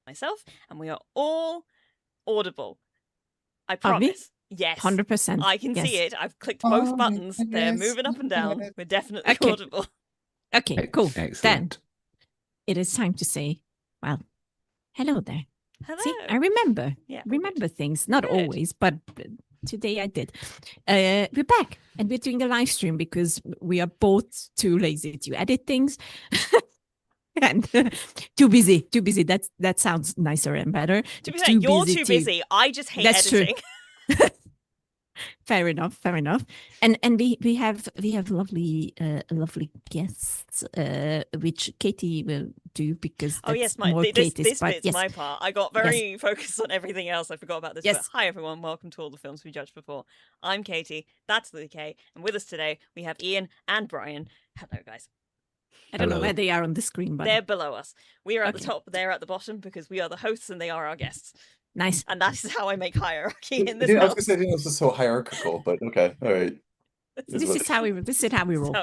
myself, and we are all audible. I Are we? promise. Yes. 100%. I can see Yes. it. I've clicked both Oh, buttons. They're yes. moving up and down. We're definitely Okay. audible. Okay, cool. Then Excellent. it is time to say, well, hello there. Hello. See, I remember. Yeah, all Remember things. Not Good. always, but today I did. We're back and we're doing a live stream because we are both too lazy to edit things. And too busy. That sounds nicer and better. To be fair, you're too busy. I just hate That's editing. True. Fair enough. And we have lovely guests, which Katie will do because that's more Katie's part. Bit's my part. I got very focused on everything else. I forgot about this. Yes. But hi everyone, welcome to All the Films We Judged Before. I'm Katie. That's Lily K. And with us today we have Ian and Brian. Hello, guys. I don't know where they are on the screen, but they're below us. We are at the top, they're at the bottom because we are the hosts and they are our guests. Nice. And that is how I make hierarchy in this. I was going to say this is so hierarchical, but okay, all right. This is how we roll. This is how we roll.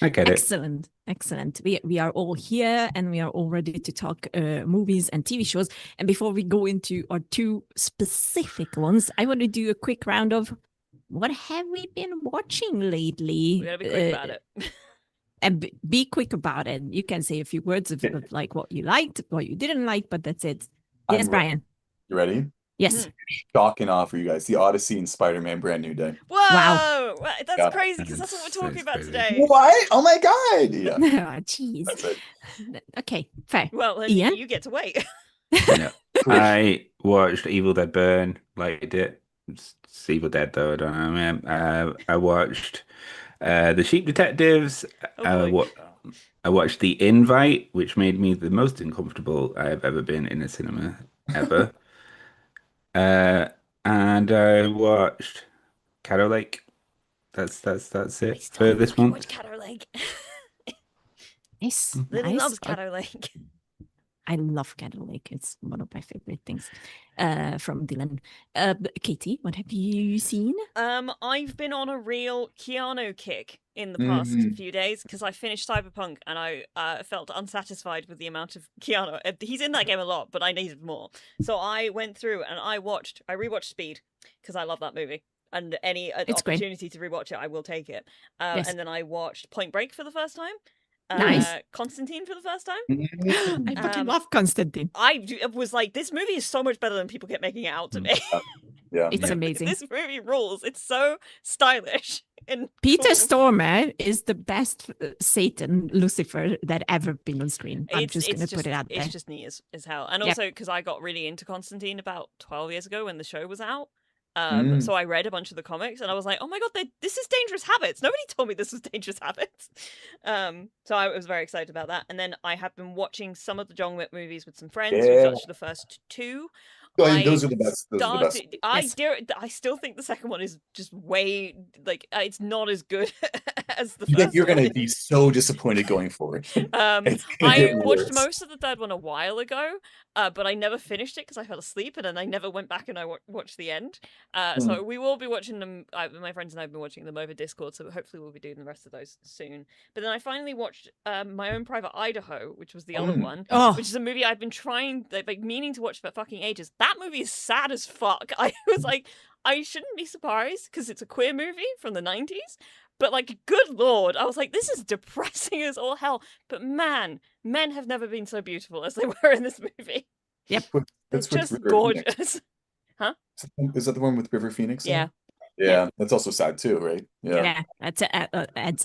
I get it. Excellent. We are all here and we are all ready to talk movies and TV shows. And before we go into our two specific ones, I want to do a quick round of what have we been watching lately. We gotta be quick about it. And be quick about it. You can say a few words of like what you liked, what you didn't like, but that's it. Yes, Brian. You ready? Yes. Shocking offer, you guys. The Odyssey and Spider-Man Brand New Day. Whoa! Wow. That's crazy because that's what we're talking about today. What? Oh my god! Yeah. Oh, jeez. That's it. Okay, fair. Well, then Ian? you get to wait. No. I watched Evil Dead Burn, liked it. It's Evil Dead though, I don't know, man. I watched The Sheep Detectives. I watched The Invite, which made me the most uncomfortable I have ever been in a cinema ever. And I watched Caddo Lake. That's it for this month. Watch Caddo Lake. Yes, Lily nice. loves Caddo Lake. I love Caddo Lake. It's one of my favorite things from Dylan. Katie, what have you seen? I've been on a real Keanu kick in the past few days because I finished Cyberpunk and I felt unsatisfied with the amount of Keanu. He's in that game a lot, but I needed more. So I went through and I rewatched Speed because I love that movie. And any opportunity to rewatch it, I will take it. Yes. And then I watched Point Break for the first time. Nice. Constantine for the first time. I fucking love Constantine. I was like, this movie is so much better than people get making it out to be. Yeah, it's amazing. This movie rules. It's so stylish. And Peter cool. Stormare is the best Satan Lucifer that ever been on screen. I'm just going to put it out there. It's just neat as hell. And also because I got really into Constantine about 12 years ago when the show was out. So I read a bunch of the comics and I was like, oh my god, this is Dangerous Habits. Nobody told me this was Dangerous Habits. So I was very excited about that. And then I have been watching some of the John Wick movies with some friends. We've watched the first two. Those are the best. I still think the second one is just way it's not as good as the first. You're going to be so disappointed going forward. I watched most of the third one a while ago, but I never finished it because I fell asleep, and then I never went back and I watched the end. So we will be watching them. My friends and I have been watching them over Discord, so hopefully we'll be doing the rest of those soon. But then I finally watched My Own Private Idaho, which was the other one, which is a movie I've been trying, meaning to watch for fucking ages. That movie is sad as fuck. I was like, I shouldn't be surprised because it's a queer movie from the 90s. But good lord, I was like, this is depressing as all hell. But man, men have never been so beautiful as they were in this movie. Yep. It's just gorgeous. Huh? Is that the one with River Phoenix? Yeah. Yeah, that's also sad too, right? Yeah, adds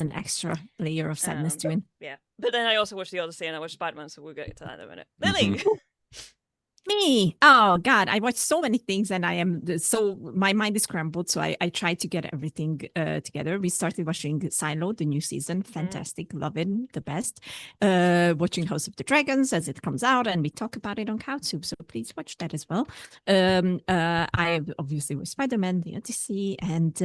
an extra layer of sadness to it. Yeah, but then I also watched the Odyssey and I watched Spider-Man, so we'll get to that in a minute. Lily! Me, oh god, I watched so many things and my mind is scrambled, so I tried to get everything together. We started watching Silo, the new season. Fantastic, love it, the best. Watching House of the Dragons as it comes out, and we talk about it on Couch Soup, so please watch that as well. I obviously with Spider-Man, the Odyssey, and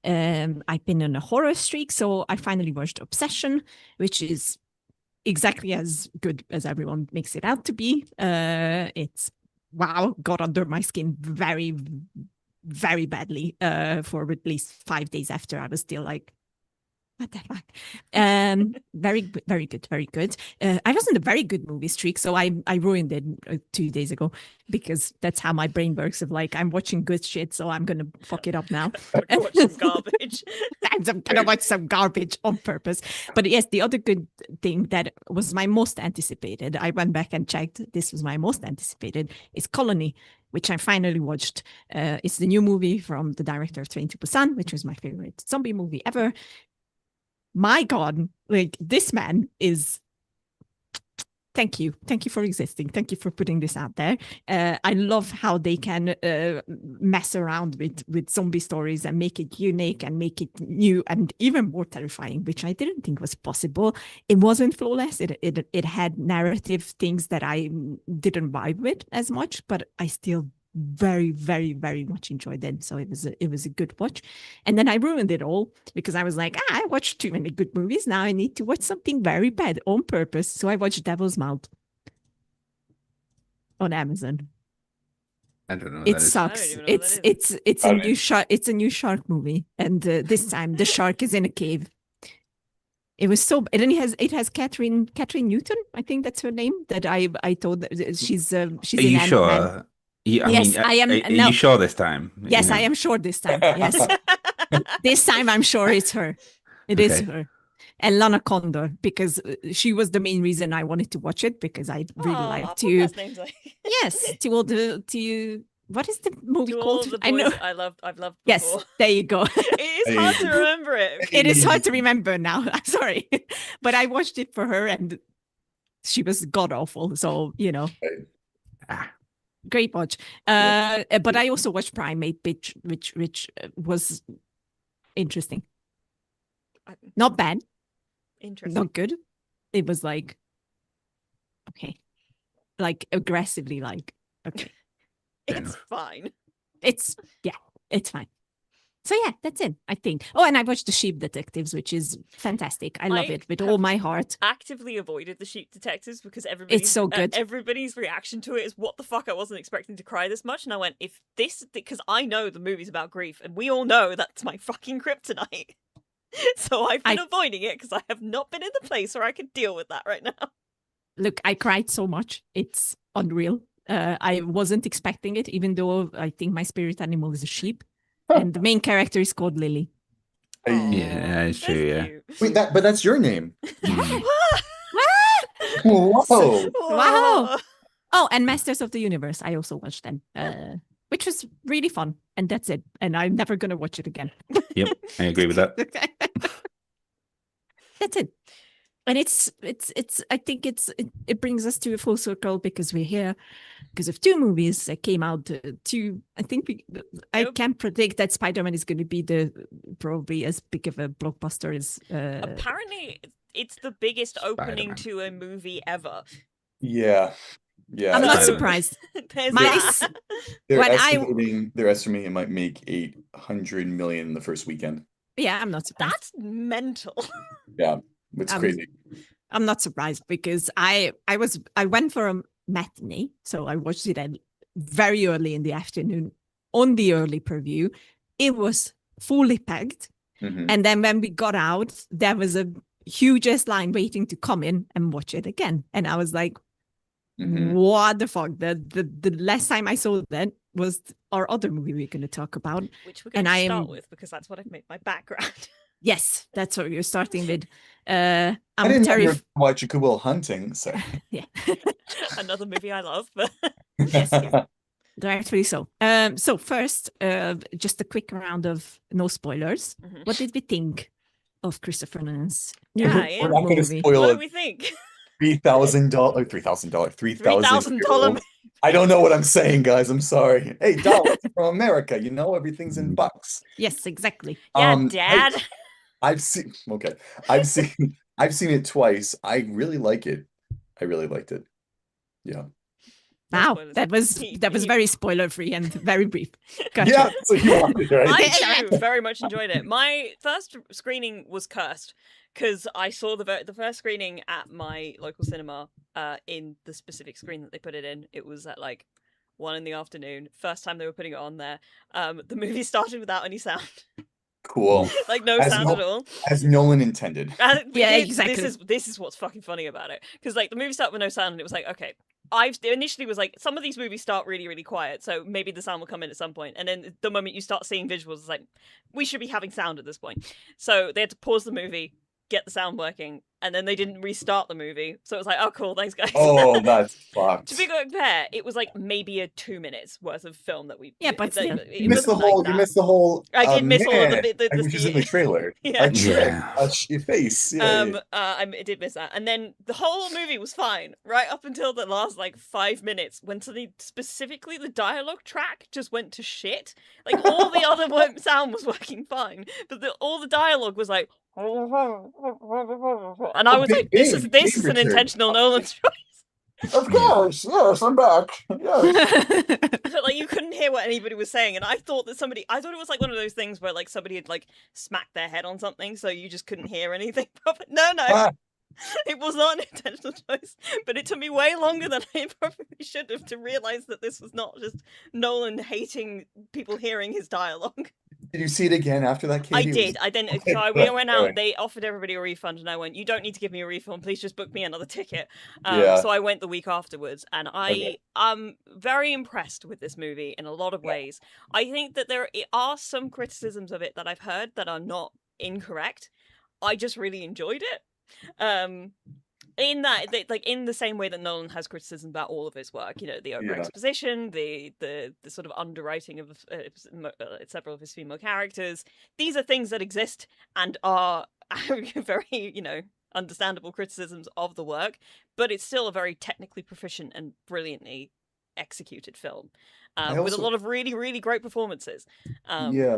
I've been on a horror streak, so I finally watched Obsession, which is exactly as good as everyone makes it out to be. It's got under my skin very, very badly for at least 5 days after. I was still like, What the fuck? Very, very good, very good. I was in a very good movie streak, so I ruined it 2 days ago because that's how my brain works. Of like, I'm watching good shit, so I'm gonna fuck it up now. Gotta watch some garbage. I'm gonna watch some garbage on purpose. But yes, the other good thing that was my most anticipated, I went back and checked. This was my most anticipated. Is Colony, which I finally watched. It's the new movie from the director of Train to Busan, which was my favorite zombie movie ever. My God, like this man is. Thank you for existing. Thank you for putting this out there. I love how they can mess around with zombie stories and make it unique and make it new and even more terrifying, which I didn't think was possible. It wasn't flawless. It had narrative things that I didn't vibe with as much, but I still very, very, very much enjoyed it. So it was a good watch. And then I ruined it all because I was like, I watched too many good movies. Now I need to watch something very bad on purpose. So I watched Devil's Mouth on Amazon. I don't know. It sucks. It's a new shark. It's a new shark movie, and this time the shark is in a cave. It was so, and then it has Catherine Newton. I think that's her name. That I told she's Are in you Ant-Man. sure? Yes, I am. Are No. you sure this time? Yes, I am sure this time. Yes, this time I'm sure it's her. It is her. And Lana Condor, because she was the main reason I wanted to watch it, because I really like to. Yes, to all the what is the movie to called? All the boys I know. I've loved before. Yes, there you go. It is hard to remember it. It is hard to remember now. I'm sorry, but I watched it for her, and she was god awful. So great watch. But I also watched Primate, which was interesting. Not bad. Interesting. Not good. It was like, okay, like aggressively, like, okay. It's fine. It's fine. So yeah, that's it, I think. Oh, and I watched The Sheep Detectives, which is fantastic. I love it with all my heart. Actively avoided The Sheep Detectives because it's so good. Everybody's reaction to it is, what the fuck, I wasn't expecting to cry this much. And I went, because I know the movie's about grief, and we all know that's my fucking kryptonite. So I've been avoiding it because I have not been in the place where I could deal with that right now. Look, I cried so much. It's unreal. I wasn't expecting it, even though I think my spirit animal is a sheep. And the main character is called Lily. Yeah, it's true. Yeah. Wait, but that's your name. Yeah. Whoa! Wow! Oh, and Masters of the Universe. I also watched them, which was really fun. And that's it. And I'm never gonna watch it again. Yep, I agree with that. That's it. And it's I think it brings us to a full circle because we're here because of two movies that came out. I think I can predict that Spider-Man is going to be probably as big of a blockbuster as. Apparently, it's the biggest opening to a movie ever. Yeah. I'm not surprised. They're estimating it might make $800 million in the first weekend. Yeah, I'm not surprised. That's mental. Yeah. It's crazy. I'm not surprised because I went for a matinee, so I watched it very early in the afternoon on the early preview. It was fully packed, and then when we got out, there was a hugest line waiting to come in and watch it again, and I was like, "What the fuck?" The last time I saw that was our other movie we're going to talk about, which we're going to start with because that's what I've made my background. Yes, that's what you're starting with. I didn't know watch Good Will Hunting. So yeah, another movie I love. But yes, rightfully so. So first, just a quick round of no spoilers. What did we think of Christopher Nolan's we're not going to spoil what do we think? $3,000. I don't know what I'm saying, guys. I'm sorry. Hey, dollars from America. Everything's in bucks. Yes, exactly. Yeah, Dad. I've seen it twice. I really like it. I really liked it. Yeah. Wow, that was very spoiler free and very brief. Gotcha. Yeah, so you wanted, right? I too very much enjoyed it. My first screening was cursed because I saw the first screening at my local cinema in the specific screen that they put it in. It was at like 1 PM. First time they were putting it on there. The movie started without any sound. Cool. Like no As sound no- at all. As Nolan intended. Yeah, exactly. This is what's fucking funny about it, because like the movie started with no sound, and it was like, okay, I initially was like, some of these movies start really, really quiet, so maybe the sound will come in at some point, and then the moment you start seeing visuals, it's like, we should be having sound at this point. So they had to pause the movie, get the sound working, and then they didn't restart the movie. So it was like, oh cool, thanks guys. Oh, that's fucked. To be fair, it was like maybe a 2 minutes worth of film that we. Yeah, but still. You missed the whole. You missed the whole. I did miss all of the which is in the trailer. Yeah. A trick, Yeah. your face. Yeah, I did miss that, and then the whole movie was fine right up until the last like 5 minutes, when suddenly, specifically the dialogue track just went to shit. Like all the other sound was working fine, but all the dialogue was like. And I was like, this is an intentional Nolan choice. Of course, yes, I'm back. Yes. But like, you couldn't hear what anybody was saying, and I thought it was like one of those things where like somebody had like smacked their head on something, so you just couldn't hear anything. No. It was not an intentional choice, but it took me way longer than I probably should have to realize that this was not just Nolan hating people hearing his dialogue. Did you see it again after that, Katie? I did. I then we went out. They offered everybody a refund, and I went, "You don't need to give me a refund. Please just book me another ticket." So I went the week afterwards, and I'm very impressed with this movie in a lot of ways. I think that there are some criticisms of it that I've heard that are not incorrect. I just really enjoyed it. In that, like in the same way that Nolan has criticism about all of his work, you know, the over exposition, the sort of underwriting of several of his female characters. These are things that exist and are very, you know, understandable criticisms of the work, but it's still a very technically proficient and brilliantly executed film, with a lot of really, really great performances. Yeah,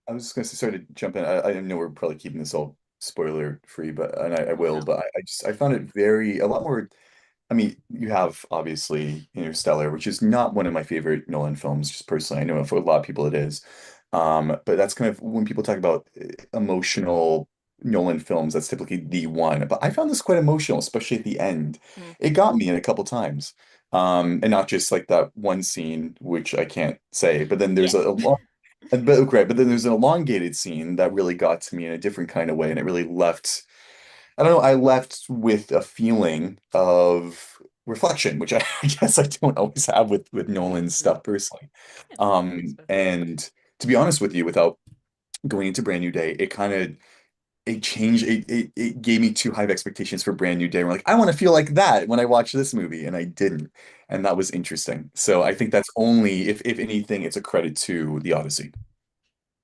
I was just going to say, sorry to jump in. I know we're probably keeping this all spoiler free, but I will. But I found it a lot more. I mean, you have obviously Interstellar, which is not one of my favorite Nolan films, just personally. I know for a lot of people it is. But that's kind of when people talk about emotional Nolan films, that's typically the one. But I found this quite emotional, especially at the end. It got me in a couple times. And not just like that one scene, which I can't say, but then there's a long. But then there's an elongated scene that really got to me in a different kind of way, and it really left, I don't know, I left with a feeling of reflection, which I guess I don't always have with Nolan's stuff personally. And to be honest with you, without going into Brand New Day, it changed it gave me too high of expectations for Brand New Day. We're like, I want to feel like that when I watch this movie, and I didn't. And that was interesting. So I think that's only, if anything, it's a credit to the Odyssey.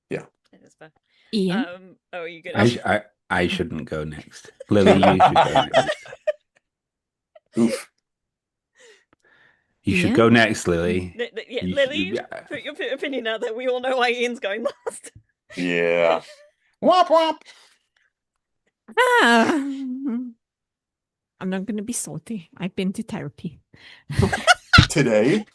Yeah. Ian? Oh, you good? I shouldn't go next. Lily, you should go next. Oof. You should go next, Lily. Lily, put your opinion out there. We all know why Ian's going last. Yeah. Womp womp. I'm not going to be salty. I've been to therapy. Today?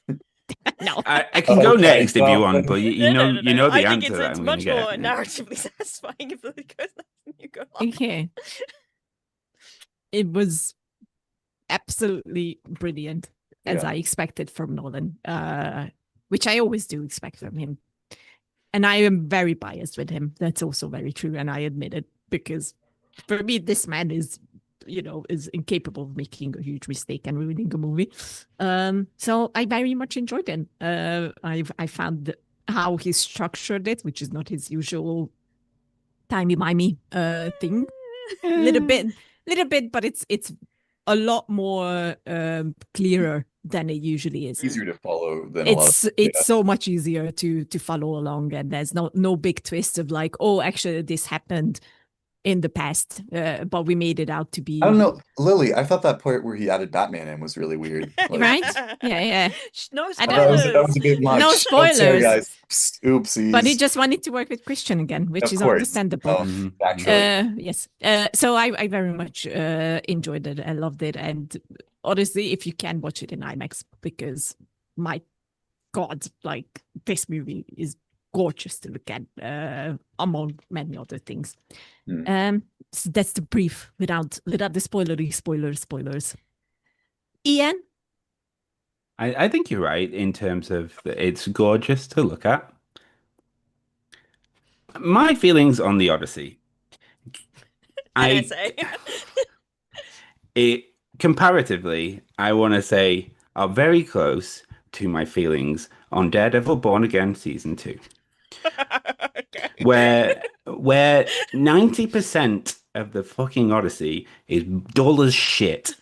No. I can go next if you want, but you know the answer that it's I'm much going more to get. narratively satisfying if Lily goes next and you go last. Okay. It was absolutely brilliant, as I expected from Nolan, which I always do expect from him. And I am very biased with him. That's also very true, and I admit it, because for me, this man is incapable of making a huge mistake and ruining a movie. So I very much enjoyed it. I found how he structured it, which is not his usual timey-wimey thing. Little bit, but it's a lot more clearer than it usually is. Easier to follow than it's so much easier to follow along, and there's no big twist of like, oh, actually this happened in the past, but we made it out to be. I don't know, Lily. I thought that part where he added Batman in was really weird. Like, right? Yeah. No that spoilers. was a bit much. No spoilers. Sorry, guys. Oopsies. But he just wanted to work with Christian again, which is understandable. Naturally. Yes. So I very much enjoyed it. I loved it, and honestly, if you can watch it in IMAX, because my God, like this movie is gorgeous to look at, among many other things. So that's the brief without the spoilers. Ian? I think you're right in terms of it's gorgeous to look at. My feelings on the Odyssey. I NSA. it comparatively, I want to say are very close to my feelings on Daredevil Born Again season 2, Okay. where 90% of the fucking Odyssey is dull as shit,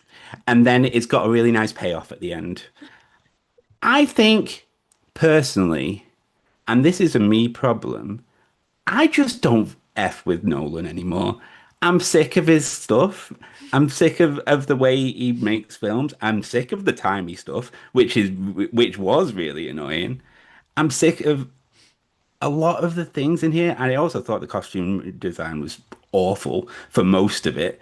and then it's got a really nice payoff at the end. I think personally, and this is a me problem, I just don't F with Nolan anymore. I'm sick of his stuff. I'm sick of the way he makes films. I'm sick of the timey stuff, which was really annoying. I'm sick of a lot of the things in here, and I also thought the costume design was awful for most of it.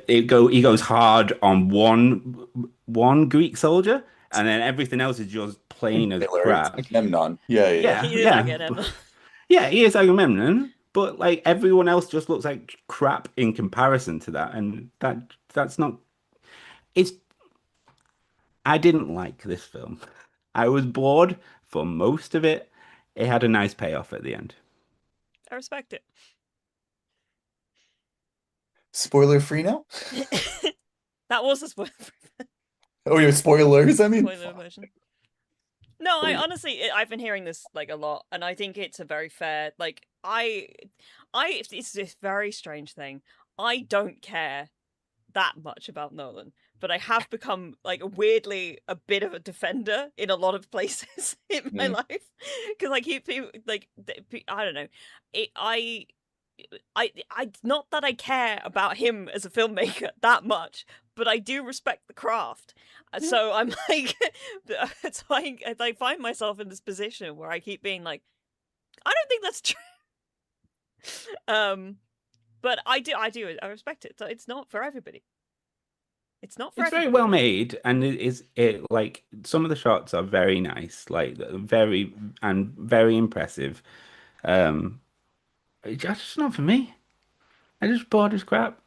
He goes hard on one Greek soldier, and then everything else is just plain as Taylor, it's crap. like Memnon. Yeah, yeah, yeah. Yeah, He is yeah. Agamemnon. Yeah, he is Agamemnon, but like everyone else just looks like crap in comparison to that, and that's not. It's. I didn't like this film. I was bored for most of it. It had a nice payoff at the end. I respect it. Spoiler free now? That was a spoiler. Oh, yeah, spoilers. I mean, Spoiler version. No, I honestly, I've been hearing this like a lot, and I think it's a very fair. Like, it's this very strange thing. I don't care that much about Nolan, but I have become like weirdly a bit of a defender in a lot of places in my life because I keep people like I don't know. I not that I care about him as a filmmaker that much, but I do respect the craft. So I'm like, so I find myself in this position where I keep being like, I don't think that's true. But I respect it. So it's not for everybody. It's not for It's very everybody. well made, and it like some of the shots are very nice, like very and very impressive. It's just not for me. I just bored as crap.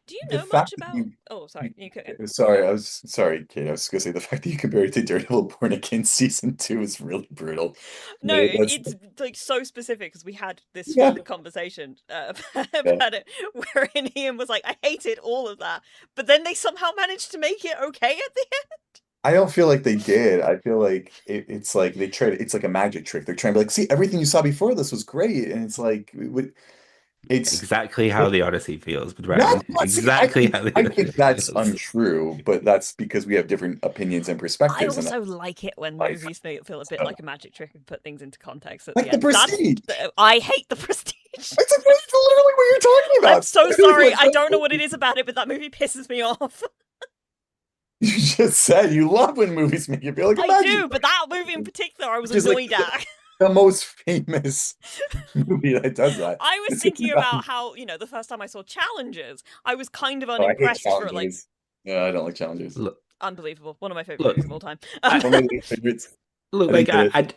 Do you the know fact much that about? Oh, sorry. You could. sorry, I was sorry, Kate. I was gonna say the fact that you compared it to Daredevil Born Again season 2 is really brutal. No, Like, that's it's like so specific because we had this yeah, fun conversation yeah. about it, wherein Ian was like, "I hated all of that," but then they somehow managed to make it okay at the end. I don't feel like they did. I feel like it's like they tried. It's like a magic trick. They're trying to be like, see, everything you saw before this was great, and it's like, it's Exactly how the Odyssey feels, that's Brennan. not. See, Exactly how the I Odyssey think that's feels. untrue, but that's because we have different opinions and I perspectives, and also like it when life. movies make it feel a bit So, like a magic trick and put things into context at like the the end. Prestige. I hate the Prestige. It's literally what you're talking about. I'm so It is sorry. like I don't know what it is about it, but that movie pisses me off. you just said you love when movies make you feel like a I magic do, trick, but that movie in particular, I was which is like annoyed at. the most famous movie that does that. I was It's thinking about- about how, the first time I saw Challengers, I was kind of Oh, I hate unimpressed for like Challengers. Yeah, I don't like Challengers. Look, unbelievable. One of my favorite look, movies of all time. One of my least favorites. look, I like didn't get it.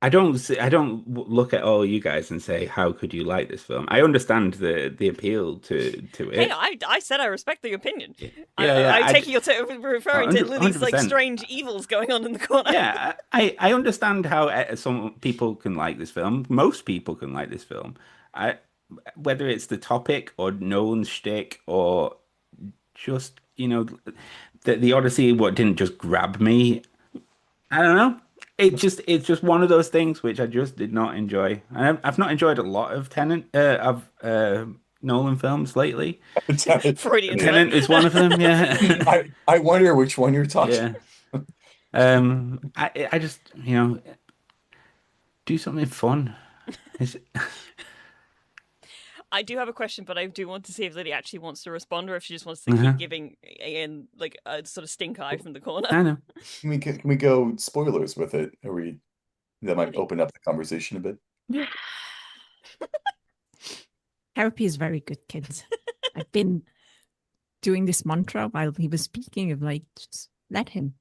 I don't look at all you guys and say, how could you like this film? I understand the appeal to Hey, it. I said I respect your opinion. Yeah, I take you're referring to Lily's like 100%. strange evils going on in the corner. Yeah, I understand how some people can like this film. Most people can like this film. Whether it's the topic or Nolan's shtick or just, the Odyssey, what didn't just grab me. I don't know. It's just one of those things which I just did not enjoy. I've not enjoyed a lot of Nolan films lately. Freudian slip. Tenant is one of them. Yeah, I wonder which one you're talking. yeah. I just do something fun. I do have a question, but I do want to see if Lily actually wants to respond or if she just wants to keep giving Ian like a sort of stink eye from the corner. I know. Can we go spoilers with it? That might open up the conversation a bit. Yeah. Therapy is very good, kids. I've been doing this mantra while he was speaking of like, just let him.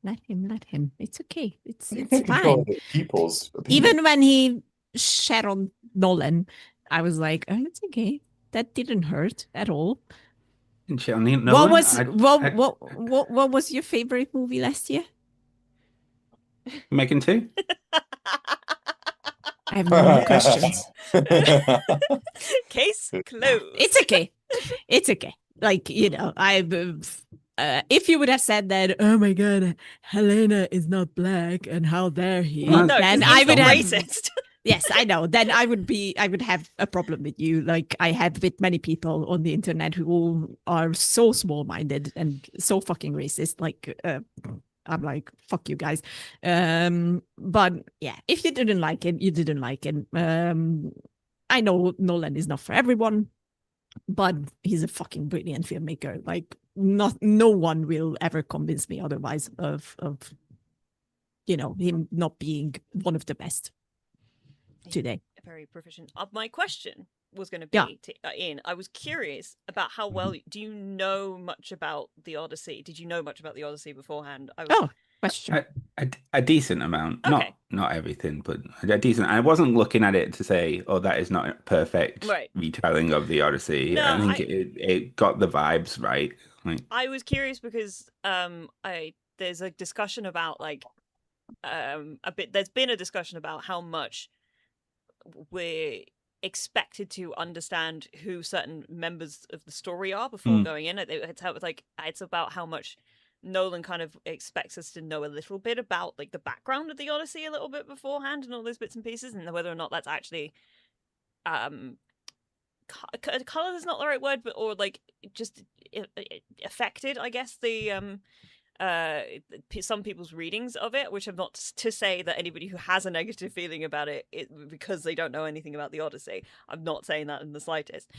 It's okay. It's fine. People's opinion. Even when he shat on Nolan, I was like, oh, it's okay. That didn't hurt at all. What was your favorite movie last year? Megan 2? I have no more questions. Case closed. It's okay. It's okay. Like, you know, if you would have said that, oh my God, Helena is not black and how dare he, Well, no, then 'cause I he's would the have, racist. yes, I know. Then I would have a problem with you. Like I had with many people on the internet who are so small-minded and so fucking racist. Like, I'm like, fuck you guys. But yeah, if you didn't like it, you didn't like it. I know Nolan is not for everyone, but he's a fucking brilliant filmmaker. Like, no one will ever convince me otherwise of you know, him not being one of the best today. Very proficient. My question was going to Yeah. be Ian. I was curious about how well do you know much about the Odyssey? Did you know much about the Odyssey beforehand? Question. A decent amount, Okay. not everything, but a decent. I wasn't looking at it to say, "Oh, that is not a perfect Right. retelling of the Odyssey." No, I think it got the vibes right. Like, I was curious because there's a discussion about like there's been a discussion about how much we're expected to understand who certain members of the story are before going in. It's about how much Nolan kind of expects us to know a little bit about like the background of the Odyssey a little bit beforehand and all those bits and pieces, and whether or not that's actually color is not the right word, but or like just affected, I guess, the some people's readings of it, which are not to say that anybody who has a negative feeling about it because they don't know anything about the Odyssey. I'm not saying that in the slightest.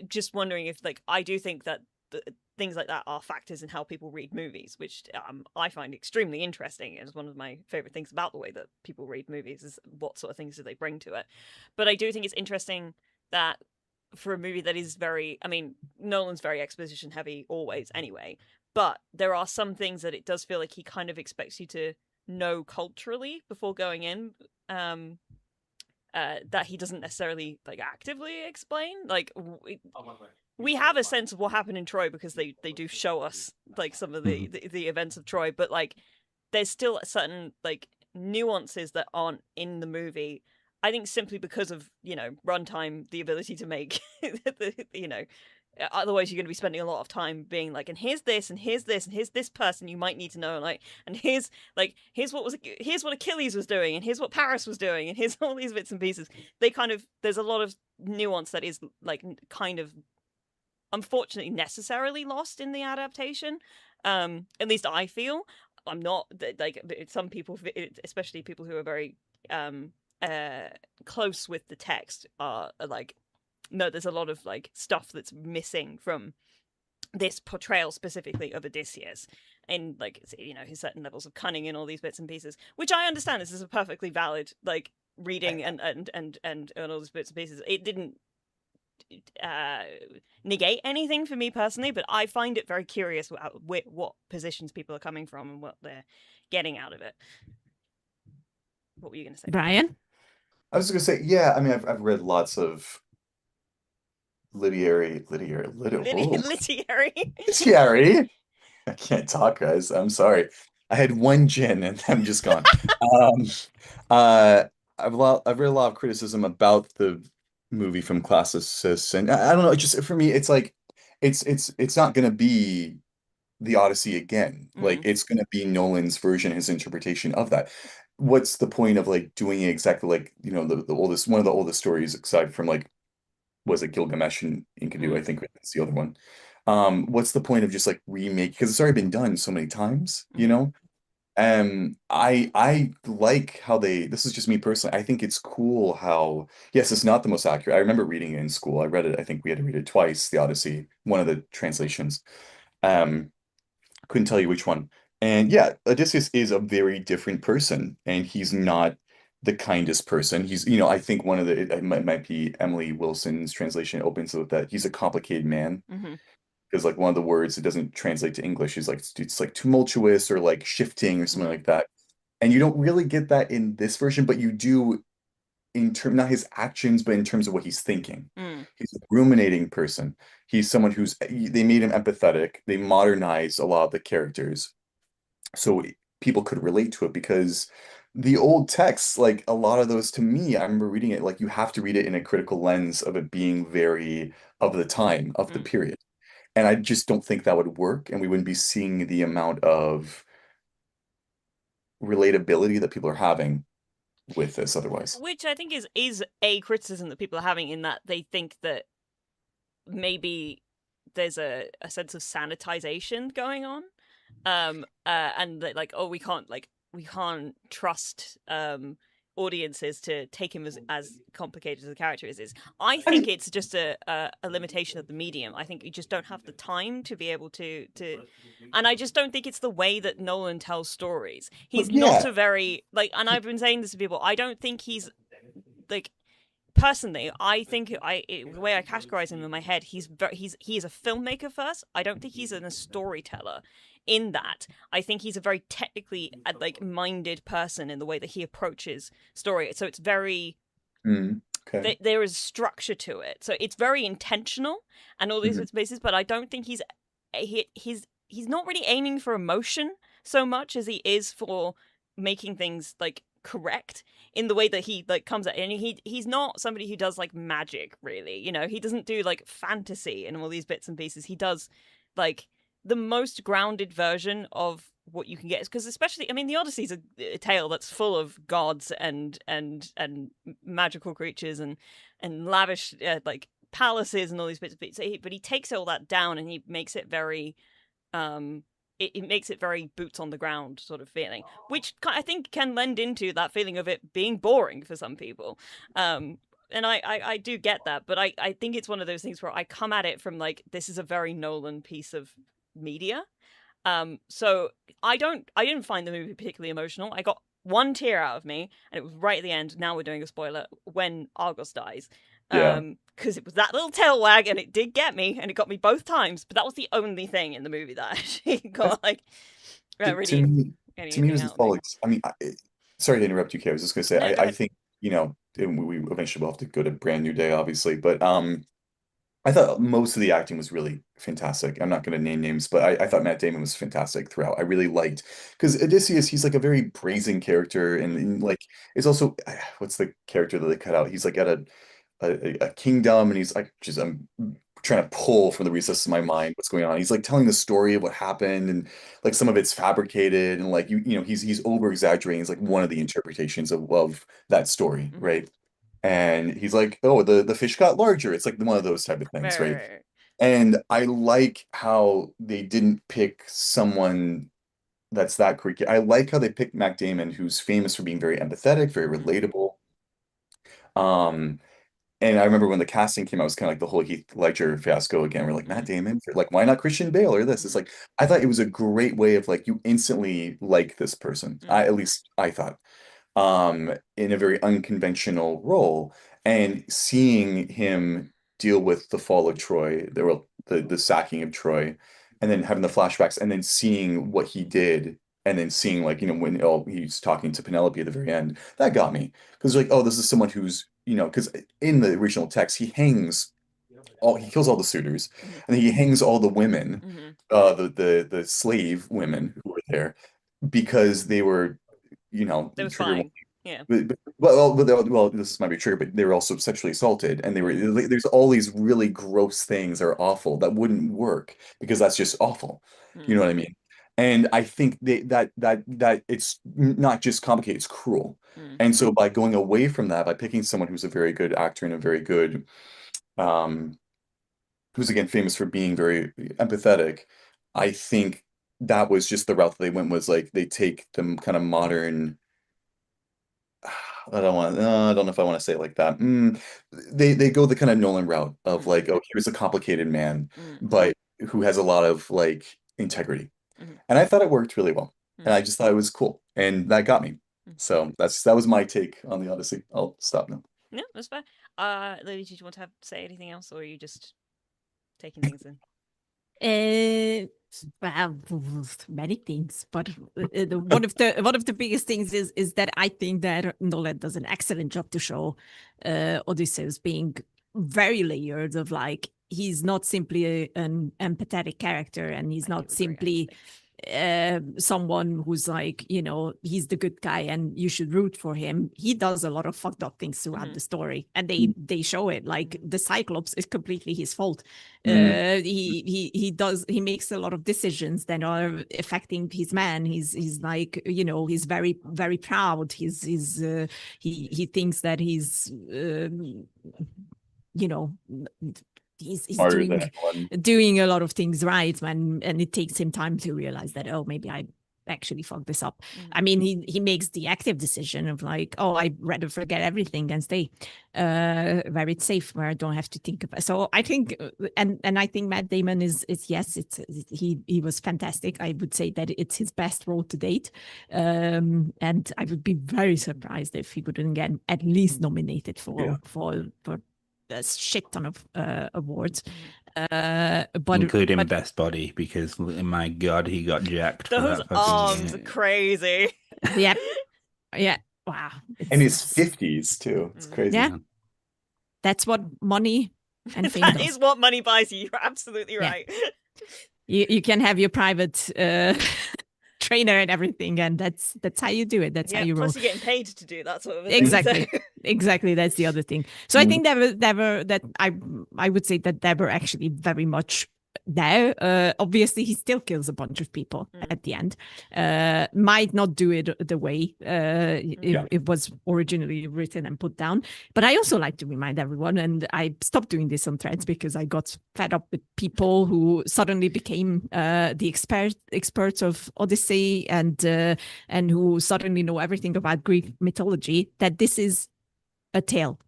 Just wondering if, like, I do think that things like that are factors in how people read movies, which I find extremely interesting. It's one of my favorite things about the way that people read movies is what sort of things do they bring to it. But I do think it's interesting that for a movie that is very, I mean, Nolan's very exposition heavy always anyway, but there are some things that it does feel like he kind of expects you to know culturally before going in, that he doesn't necessarily like actively explain. Like we have a sense of what happened in Troy because they do show us like some of the events of Troy, but like there's still certain like nuances that aren't in the movie. I think simply because of, you know, runtime, the ability to make, you know, otherwise you're going to be spending a lot of time being like, and here's this, and here's this, and here's this person you might need to know, like, and here's what Achilles was doing, and here's what Paris was doing, and here's all these bits and pieces. There's a lot of nuance that is like kind of unfortunately necessarily lost in the adaptation. At least I feel. I'm not like some people, especially people who are very close with the text are like, no, there's a lot of like stuff that's missing from this portrayal specifically of Odysseus, and like, you know, his certain levels of cunning and all these bits and pieces, which I understand this is a perfectly valid like reading and all these bits and pieces. It didn't negate anything for me personally, but I find it very curious what positions people are coming from and what they're getting out of it. What were you going to say, Brian? I was going to say, yeah, I mean, I've read lots of literary. I can't talk, guys. I'm sorry. I had one gin and I'm just gone. I've read a lot of criticism about the movie from classicists, and I don't know. Just for me, it's like it's not going to be the Odyssey again. Like it's going to be Nolan's version, his interpretation of that. What's the point of like doing it exactly like, you know, the oldest, one of the oldest stories aside from like, was it Gilgamesh and Enkidu? I think that's the other one. What's the point of just like remake, because it's already been done so many times, you know? I like how this is just me personally. I think it's cool how, yes, it's not the most accurate. I remember reading it in school. I read it, I think we had to read it twice, the Odyssey, one of the translations. Couldn't tell you which one. And yeah, Odysseus is a very different person, and he's not the kindest person. He's, you know, I think one of the, it might be Emily Wilson's translation opens with that he's a complicated man. Because like one of the words, it doesn't translate to English. Is like it's like tumultuous or like shifting or something like that. And you don't really get that in this version, but you do in term, not his actions, but in terms of what he's thinking. He's a ruminating person. He's someone who's, they made him empathetic. They modernized a lot of the characters so people could relate to it, because the old texts, like a lot of those to me, I remember reading it like you have to read it in a critical lens of it being very of the time, of the Mm. period. And I just don't think that would work, and we wouldn't be seeing the amount of relatability that people are having with this otherwise. Which I think is a criticism that people are having, in that they think that maybe there's a sense of sanitization going on, and that, like, oh, we can't trust audiences to take him as complicated as a character is. I think it's just a limitation of the medium. I think you just don't have the time to be able to and I just don't think it's the way that Nolan tells stories. He's not a very, like, and I've been saying this to people, I don't think he's, like, personally, I think the way I categorize him in my head, he is a filmmaker first. I don't think he's a storyteller. In that, I think he's a very technically minded person in the way that he approaches story. So it's very Okay. there is structure to it. So it's very intentional and all these spaces. But I don't think he's not really aiming for emotion so much as he is for making things like correct in the way that he like comes at it. And he's not somebody who does like magic, really. You know, he doesn't do like fantasy and all these bits and pieces. He does like the most grounded version of what you can get, because especially, I mean, the Odyssey's a tale that's full of gods and magical creatures and lavish like palaces and all these bits and pieces. But he takes all that down and he makes it very it makes it very boots on the ground sort of feeling, which I think can lend into that feeling of it being boring for some people. And I do get that, but I think it's one of those things where I come at it from like, this is a very Nolan piece of media. So I didn't find the movie particularly emotional. I got one tear out of me, and it was right at the end. Now we're doing a spoiler, when Argos dies. Because it was that little tail wag, and it did get me, and it got me both times. But that was the only thing in the movie that actually got like really. To me, it was the following. I mean, sorry to interrupt you, Kay. I was just gonna say, No, I think, you know, we eventually will have to go to Brand New Day, obviously, but I thought most of the acting was really fantastic. I'm not going to name names, but I thought Matt Damon was fantastic throughout. I really liked, because Odysseus, he's like a very brazen character, and like it's also, what's the character that they cut out? He's like at a kingdom, and he's like, just I'm trying to pull from the recesses of my mind what's going on. He's like telling the story of what happened, and like some of it's fabricated, and like you know he's over exaggerating. It's like one of the interpretations of that story, right? And he's like, oh, the fish got larger. It's like one of those type of things, right? And I like how they didn't pick someone that's that creaky. I like how they picked Matt Damon, who's famous for being very empathetic, very relatable. And I remember when the casting came out, it was kind of like the whole Heath Ledger fiasco again. We're like, Matt Damon, like, why not Christian Bale or this? It's like, I thought it was a great way of like, you instantly like this person. At least I thought. In a very unconventional role, and seeing him deal with the fall of Troy, the sacking of Troy, and then having the flashbacks, and then seeing what he did, and then seeing like, you know, when he's talking to Penelope at the very end, that got me, because like, oh, this is someone who's, you know, because in the original text he kills all the suitors, and he hangs all the women, the slave women who were there, because they were, you know, it was fine. Yeah. Well, this might be true, but they were also sexually assaulted, and there's all these really gross things that are awful that wouldn't work because that's just awful. You know what I mean? And I think that it's not just complicated, it's cruel. And so by going away from that, by picking someone who's a very good actor and a very good, who's again famous for being very empathetic, I think that was just the route that they went, was like they take them kind of modern. I don't know if I want to say it like that. They go the kind of Nolan route of like, oh, here's a complicated man, but who has a lot of like integrity. And I thought it worked really well. And I just thought it was cool. And that got me. So that was my take on the Odyssey. I'll stop now. No, that's fair. Lily, did you want to say anything else, or are you just taking things in? Well, many things, but one of the biggest things is that I think that Nolan does an excellent job to show Odysseus being very layered, of like, he's not simply an empathetic character, and he's not simply someone who's like, you know, he's the good guy and you should root for him. He does a lot of fucked up things throughout the story, and they show it. Like the Cyclops is completely his fault. He makes a lot of decisions that are affecting his man. He's like, you know, he's very, very proud. He thinks that he's you know, he's doing a lot of things right, and it takes him time to realize that, oh, maybe I actually fucked this up. I mean, he makes the active decision of like, oh, I'd rather forget everything and stay where it's safe, where I don't have to think about. So I think, and I think Matt Damon is yes, he was fantastic. I would say that it's his best role to date, and I would be very surprised if he wouldn't get at least nominated for a shit ton of awards, but including best body, because my god, he got jacked. Those for that arms are crazy. yeah, wow. And his 50s too. It's crazy. Yeah, that's what money and fame That does. is what money buys you. You're absolutely right. You can have your private trainer and everything, and that's how you do it. That's how you roll. Plus, you're getting paid to do that sort of thing. Exactly. That's the other thing. So I think I would say that they were actually very much there. Obviously, he still kills a bunch of people at the end. Might not do it the way it was originally written and put down. But I also like to remind everyone, and I stopped doing this on Threads because I got fed up with people who suddenly became the experts of Odyssey and who suddenly know everything about Greek mythology, that this is a tale.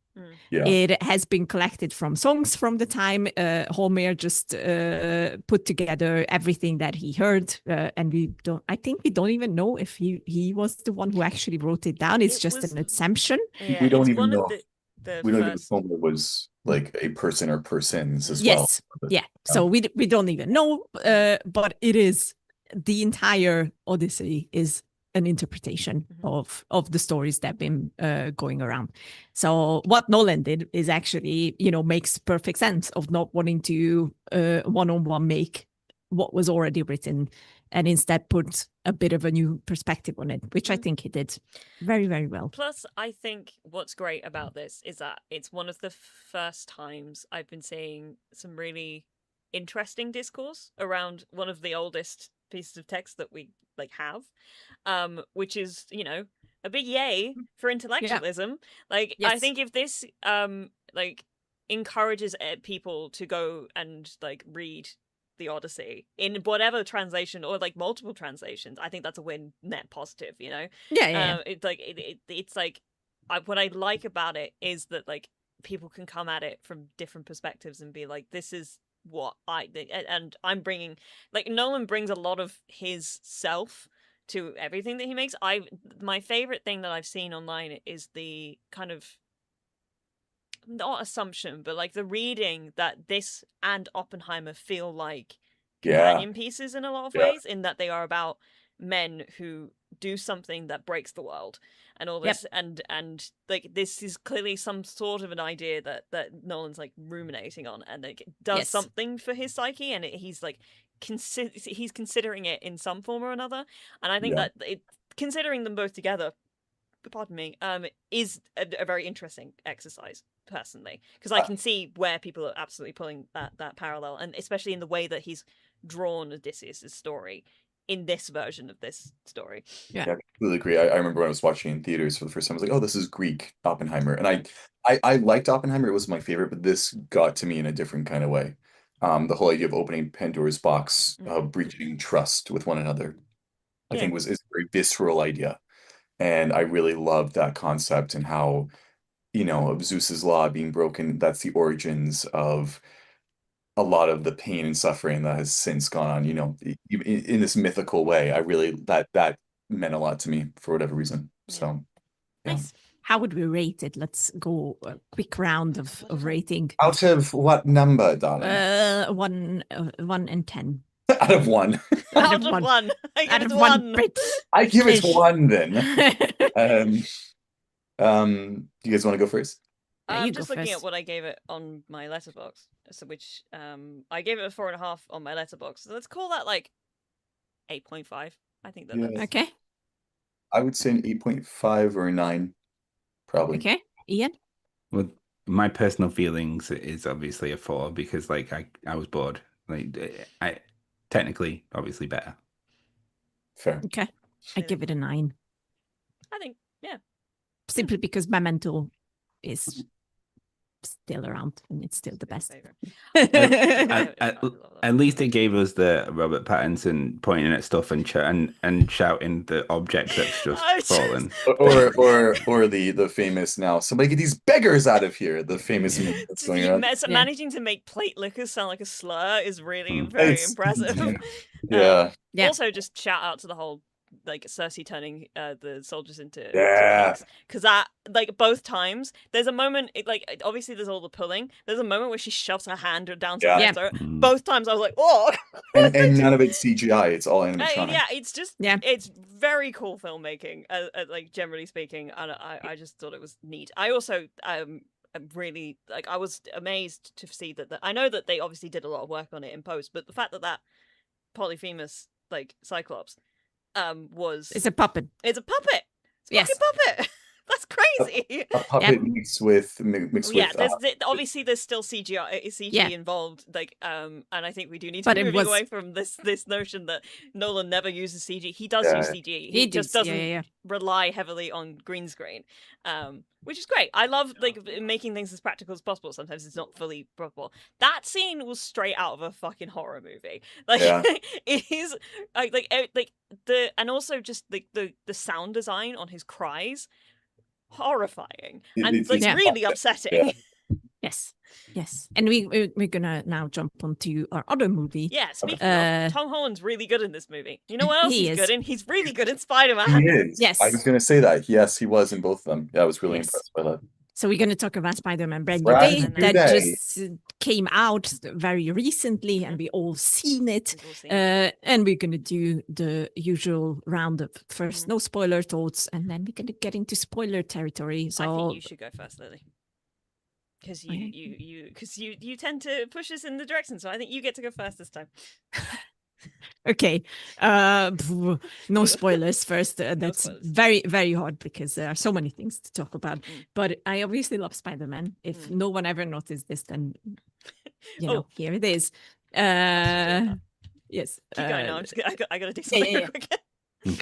It has been collected from songs from the time. Homer just put together everything that he heard, and I think we don't even know if he was the one who actually wrote it down. It's just an assumption. Yeah, we don't even know. We don't even know if Homer was like a person or persons as well. Yeah. So we don't even know, but it is, the entire Odyssey is an interpretation of the stories that have been going around. So what Nolan did is actually, you know, makes perfect sense of not wanting to one-on-one make what was already written, and instead put a bit of a new perspective on it, which I think he did very, very well. Plus, I think what's great about this is that it's one of the first times I've been seeing some really interesting discourse around one of the oldest pieces of text that we have, which is, you know, a big yay for intellectualism. Like, I think if this encourages people to go and like read the Odyssey in whatever translation or like multiple translations, I think that's a win, net positive, you know. It's like what I like about it is that like people can come at it from different perspectives and be like, this is what and I'm bringing, like, Nolan brings a lot of his self to everything that he makes. My favorite thing that I've seen online is the kind of, not assumption, but like the reading that this and Oppenheimer feel like companion pieces in a lot of ways, in that they are about men who do something that breaks the world and all this, and like this is clearly some sort of an idea that Nolan's like ruminating on, and it does something for his psyche, and he's like he's considering it in some form or another, and I think that considering them both together, pardon me, is a very interesting exercise personally, because I can see where people are absolutely pulling that parallel, and especially in the way that he's drawn Odysseus' story in this version of this story. Yeah, I completely agree. I remember when I was watching in theaters for the first time, I was like, oh, this is Greek Oppenheimer. And I liked Oppenheimer. It was my favorite, but this got to me in a different kind of way. The whole idea of opening Pandora's box, breaching trust with one another, I think is a very visceral idea. And I really loved that concept, and how, you know, of Zeus's law being broken, that's the origins of a lot of the pain and suffering that has since gone on, you know, in this mythical way. I really, that meant a lot to me for whatever reason. So, nice. How would we rate it? Let's go a quick round of rating. Out of what number, darling? 1 and 10. Out of 1. Out of 1. Out of 1. I give it 1 then. Do you guys want to go first? I'm just looking at what I gave it on my letterbox. So which I gave it a 4.5 on my letterbox. So let's call that like 8.5. I think that Yeah. that's Okay. I would say an 8.5 or a 9, probably. Okay. Ian? Well, my personal feelings is obviously a 4 because like I was bored. Like I technically obviously better. Fair. Okay. I give it a 9. I think, yeah. Simply because Memento is still around and it's still the My best. favorite. At, at least it gave us the Robert Pattinson pointing at stuff and shouting the object that's just fallen. Or the famous now, somebody get these beggars out of here. The famous meme that's Just going around. managing to make plate liquor sound like a slur is really very impressive. Yeah. Yeah. Also, just shout out to the whole like Cersei turning the soldiers into pigs, because that like both times there's a moment like obviously there's all the pulling. There's a moment where she shoves her hand down to her throat. Both times I was like, oh. And none of it's CGI. It's all animatronic. Yeah, it's just it's very cool filmmaking, like generally speaking, and I just thought it was neat. I also I'm really like I was amazed to see that I know that they obviously did a lot of work on it in post, but the fact that Polyphemus like Cyclops was It's a puppet. It's a puppet. It's a Yes. fucking puppet. That's crazy. A puppet mixed with obviously there's still CG involved, like and I think we do need to be moving away from this notion that Nolan never uses CG. He does use CG. He just doesn't rely heavily on green screen, which is great. I love like making things as practical as possible. Sometimes it's not fully probable. That scene was straight out of a fucking horror movie. Like it is like the and also just like the sound design on his cries. Horrifying and like really upsetting. Yes, and we're gonna now jump onto our other movie. Yeah, speaking of, Tom Holland's really good in this movie. You know what else he's good in? He's really good in Spider-Man. He is. Yes, I was gonna say that. Yes, he was in both of them. Yeah, I was really impressed by that. So we're going to talk about Spider-Man Brand New Day that just came out very recently, and we all seen it. And we're going to do the usual round of first no spoiler thoughts, and then we're going to get into spoiler territory. So I think you should go first, Lily, because you tend to push us in the direction. So I think you get to go first this time. Okay, no spoilers first. That's spoilers. Very, very hard because there are so many things to talk about. But I obviously love Spider-Man. If no one ever noticed this, then you know, here it is. Yes. Keep going now. I gotta do something quick.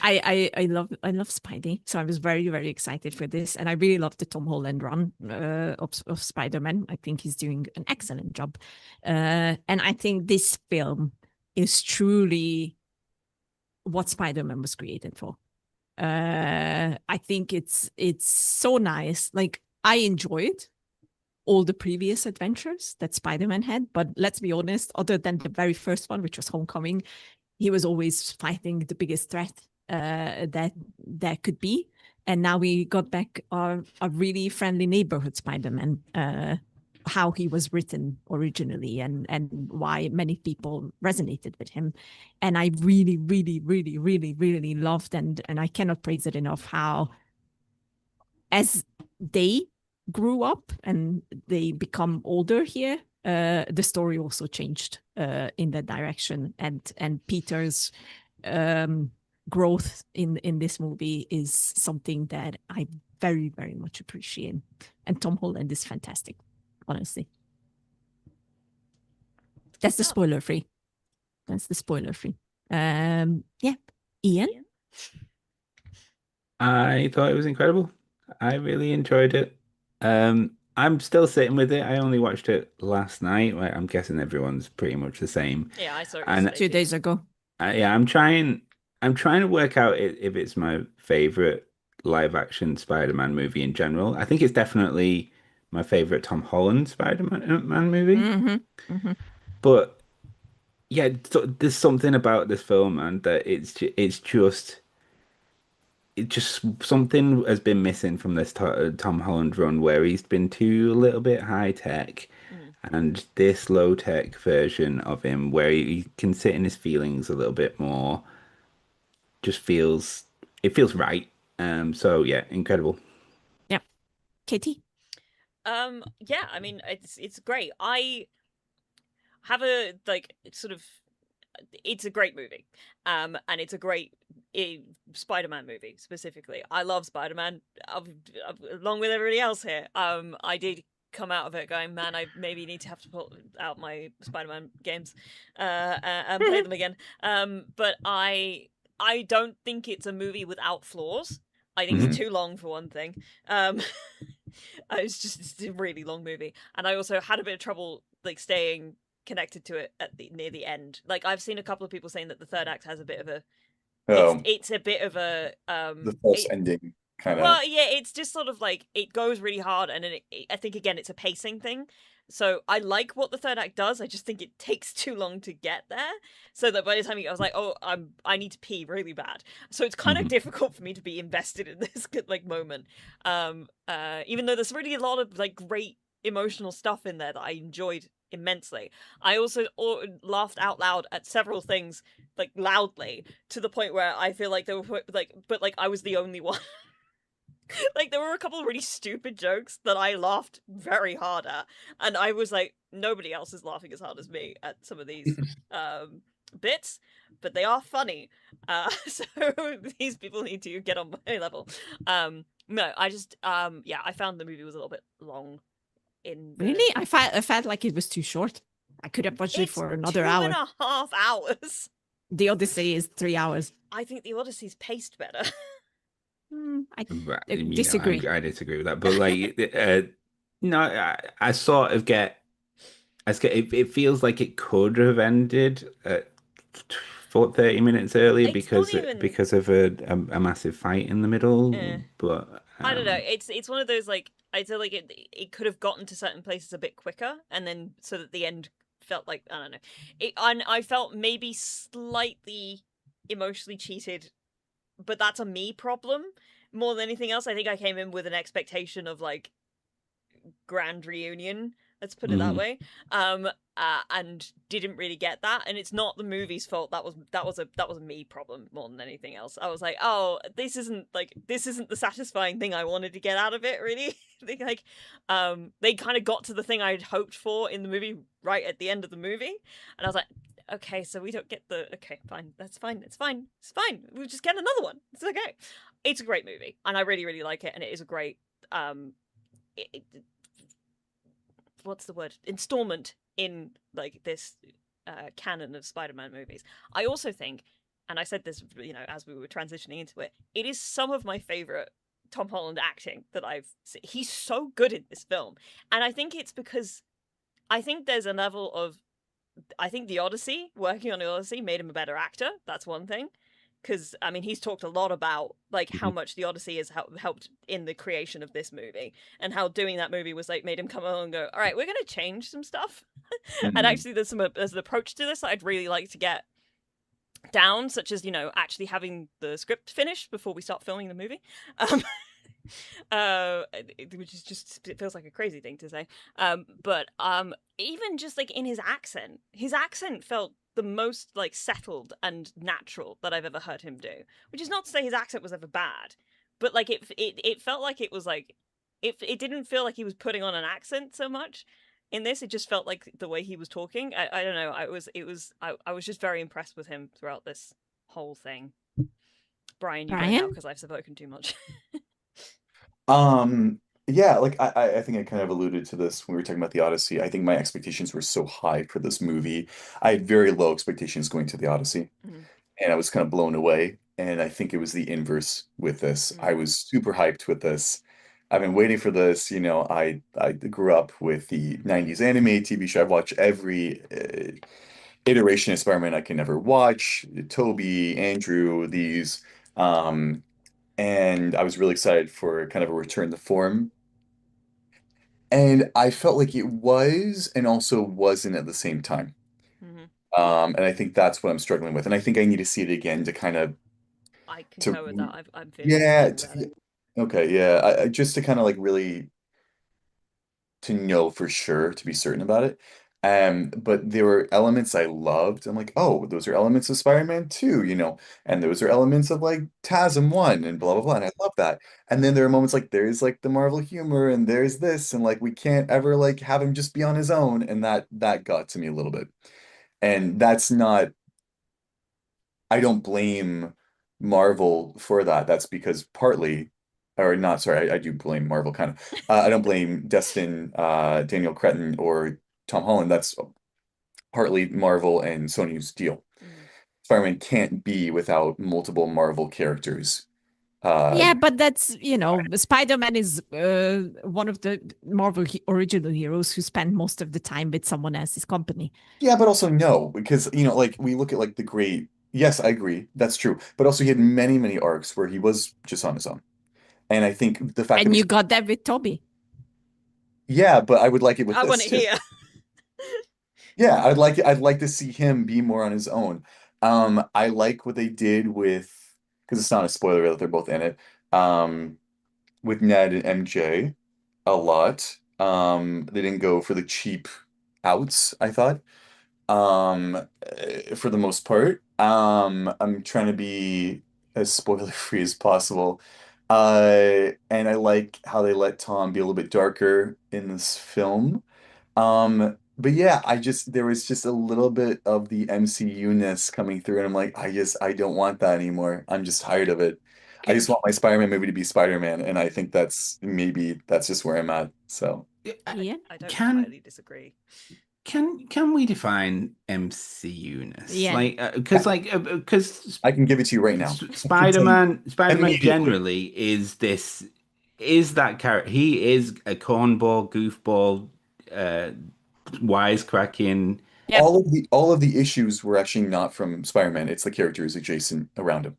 I love Spidey, so I was very, very excited for this, and I really love the Tom Holland run of Spider-Man. I think he's doing an excellent job, and I think this film is truly what Spider-Man was created for. I think it's so nice. Like, I enjoyed all the previous adventures that Spider-Man had, but let's be honest, other than the very first one, which was Homecoming, he was always fighting the biggest threat that could be. And now we got back a really friendly neighborhood Spider-Man, how he was written originally and why many people resonated with him. And I really, really, really, really, really loved, and I cannot praise it enough, how as they grew up and they become older here, the story also changed in that direction. And Peter's growth in this movie is something that I very, very much appreciate. And Tom Holland is fantastic. Honestly, that's the spoiler free. Yeah, Ian. I thought it was incredible. I really enjoyed it. I'm still sitting with it. I only watched it last night. I'm guessing everyone's pretty much the same. Yeah, I saw it 2 days ago. Yeah, I'm trying to work out if it's my favorite live action Spider-Man movie in general. I think it's definitely my favorite Tom Holland Spider-Man movie. But yeah, there's something about this film, man, that it's just something has been missing from this Tom Holland run, where he's been a little bit high tech, and this low tech version of him, where he can sit in his feelings a little bit more, just feels right. So yeah, incredible. Yeah, Katie. Yeah, I mean, it's great. I have a sort of it's a great movie, and it's a great Spider-Man movie specifically. I love Spider-Man, along with everybody else here. I did come out of it going, man, I maybe need to have to pull out my Spider-Man games and play them again. But I don't think it's a movie without flaws. I think it's too long for one thing. It's a really long movie, and I also had a bit of trouble like staying connected to it at near the end. Like I've seen a couple of people saying that the third act has a bit of a it's a bit of a the false ending kind of. Well, yeah, it's just sort of like it goes really hard, and then I think again it's a pacing thing. So I like what the third act does. I just think it takes too long to get there. So that by the time I was like, oh, I need to pee really bad. So it's kind of difficult for me to be invested in this like moment. Even though there's really a lot of like great emotional stuff in there that I enjoyed immensely. I also laughed out loud at several things, like loudly, to the point where I feel like they were but like I was the only one. Like there were a couple of really stupid jokes that I laughed very hard at, and I was like, nobody else is laughing as hard as me at some of these bits, but they are funny. So these people need to get on my level. No, I just yeah, I found the movie was a little bit long. Really? I felt like it was too short. I could have watched it for another hour. 2.5 hours. The Odyssey is 3 hours. I think the Odyssey's paced better. I disagree. I disagree with that, but like, no, I sort of get. It feels like it could have ended at 30 minutes earlier because of a massive fight in the middle. But I don't know. It's one of those like I feel like it could have gotten to certain places a bit quicker, and then so that the end felt like I don't know. I felt maybe slightly emotionally cheated, but that's a me problem more than anything else. I think I came in with an expectation of like grand reunion, let's put it that way, and didn't really get that. And it's not the movie's fault. That was a me problem more than anything else. I was like, oh, this isn't the satisfying thing I wanted to get out of it. Really, they kind of got to the thing I'd hoped for in the movie right at the end of the movie, and I was like, okay, so we don't get okay, fine, that's fine, it's fine, we'll just get another one, it's okay. It's a great movie, and I really, really like it, and it is a great what's the word, installment in like this canon of Spider-Man movies. I also think, and I said this, as we were transitioning into it, it is some of my favorite Tom Holland acting that I've seen. He's so good in this film, and I think it's because I think there's a level of I think the Odyssey, working on the Odyssey, made him a better actor. That's one thing. Because, I mean, he's talked a lot about, like, how much the Odyssey has helped in the creation of this movie. And how doing that movie was, like, made him come along and go, all right, we're going to change some stuff. And actually, there's an approach to this that I'd really like to get down, such as, actually having the script finished before we start filming the movie. Which is just, it feels like a crazy thing to say. But even just like in his accent felt the most like settled and natural that I've ever heard him do. Which is not to say his accent was ever bad, but like it felt like it was like it didn't feel like he was putting on an accent so much. In this, it just felt like the way he was talking. I don't know. I was just very impressed with him throughout this whole thing. Brian, you go now because I've spoken too much. Yeah, like I think I kind of alluded to this when we were talking about the Odyssey. I think my expectations were so high for this movie. I had very low expectations going to the Odyssey, and I was kind of blown away. And I think it was the inverse with this. I was super hyped with this. I've been waiting for this. I grew up with the 90s anime TV show. I've watched every iteration of Spider-Man I can never watch. Toby, Andrew, these. And I was really excited for kind of a return to form. And I felt like it was and also wasn't at the same time. And I think that's what I'm struggling with. And I think I need to see it again to kind of I can go with that. I'm feeling yeah, okay, yeah. I just to kind of like really to know for sure, to be certain about it. But there were elements I loved. I'm like, oh, those are elements of Spider-Man 2, and those are elements of like TASM 1 and blah blah blah. And I love that. And then there are moments like there's like the Marvel humor and there's this, and like we can't ever like have him just be on his own, and that got to me a little bit. And that's not I don't blame Marvel for that. That's because partly, or not, sorry, I do blame Marvel kind of. I don't blame Daniel Cretton or Tom Holland. That's partly Marvel and Sony's deal. Spider-Man can't be without multiple Marvel characters. Yeah, but that's, Spider-Man is one of the Marvel original heroes who spend most of the time with someone else's company. Yeah, but also no, because like we look at like the great. Yes, I agree, that's true. But also he had many, many arcs where he was just on his own, and I think the fact that And you got that with Toby. yeah, but I would like it with I this want it too. here. Yeah, I'd like to see him be more on his own. I like what they did with because it's not a spoiler that they're both in it. With Ned and MJ a lot. They didn't go for the cheap outs, I thought. For the most part. I'm trying to be as spoiler free as possible. And I like how they let Tom be a little bit darker in this film. But yeah, there was just a little bit of the MCU-ness coming through, and I'm like, I don't want that anymore. I'm just tired of it. I just want my Spider-Man movie to be Spider-Man, and I think that's just where I'm at. So Yeah. I don't entirely disagree. Can we define MCU-ness? Yeah. Because I can give it to you right now. Spider-Man Immediately. generally is that character. He is a cornball, goofball, wisecracking. Yep. All of the issues were actually not from Spider-Man. It's the characters adjacent around him.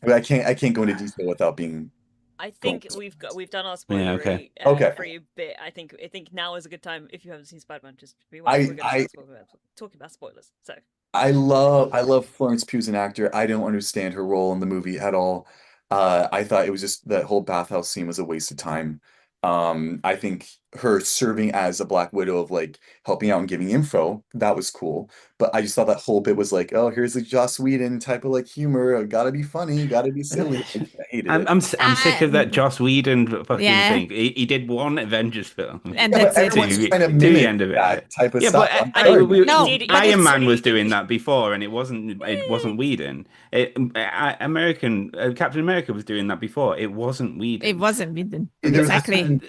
But I can't go into detail without being. I think we've done our Yeah, spoilery okay. free bit. I think now is a good time if you haven't seen Spider-Man. Just be I- we're going to talking about spoilers. So I love Florence Pugh as an actor. I don't understand her role in the movie at all. I thought it was just that whole bathhouse scene was a waste of time. I think her serving as a Black Widow of like helping out and giving info, that was cool. But I just thought that whole bit was like, oh, here's the Joss Whedon type of like humor. Gotta be funny, gotta be silly. I hated it. I'm sick of that Joss Whedon fucking Yeah. thing. He did one Avengers film, And Yeah, that's but it. everyone's trying to to the mimic end of it. that type of Yeah, stuff. but I'm sorry. No, He did- but Iron it's Man was really- doing that before, and it wasn't Whedon. Captain America was doing that before. It wasn't Whedon. It wasn't Whedon. There was a Exactly.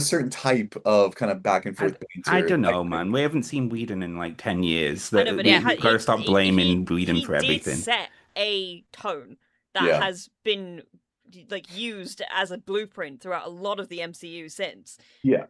certain type of kind of back and forth banter. I don't know, man. We haven't seen Whedon in like 10 years. I know, but We've got to stop blaming Whedon he for everything. did set a tone that Yeah. has been like used as a blueprint throughout a lot of the MCU since. Yeah.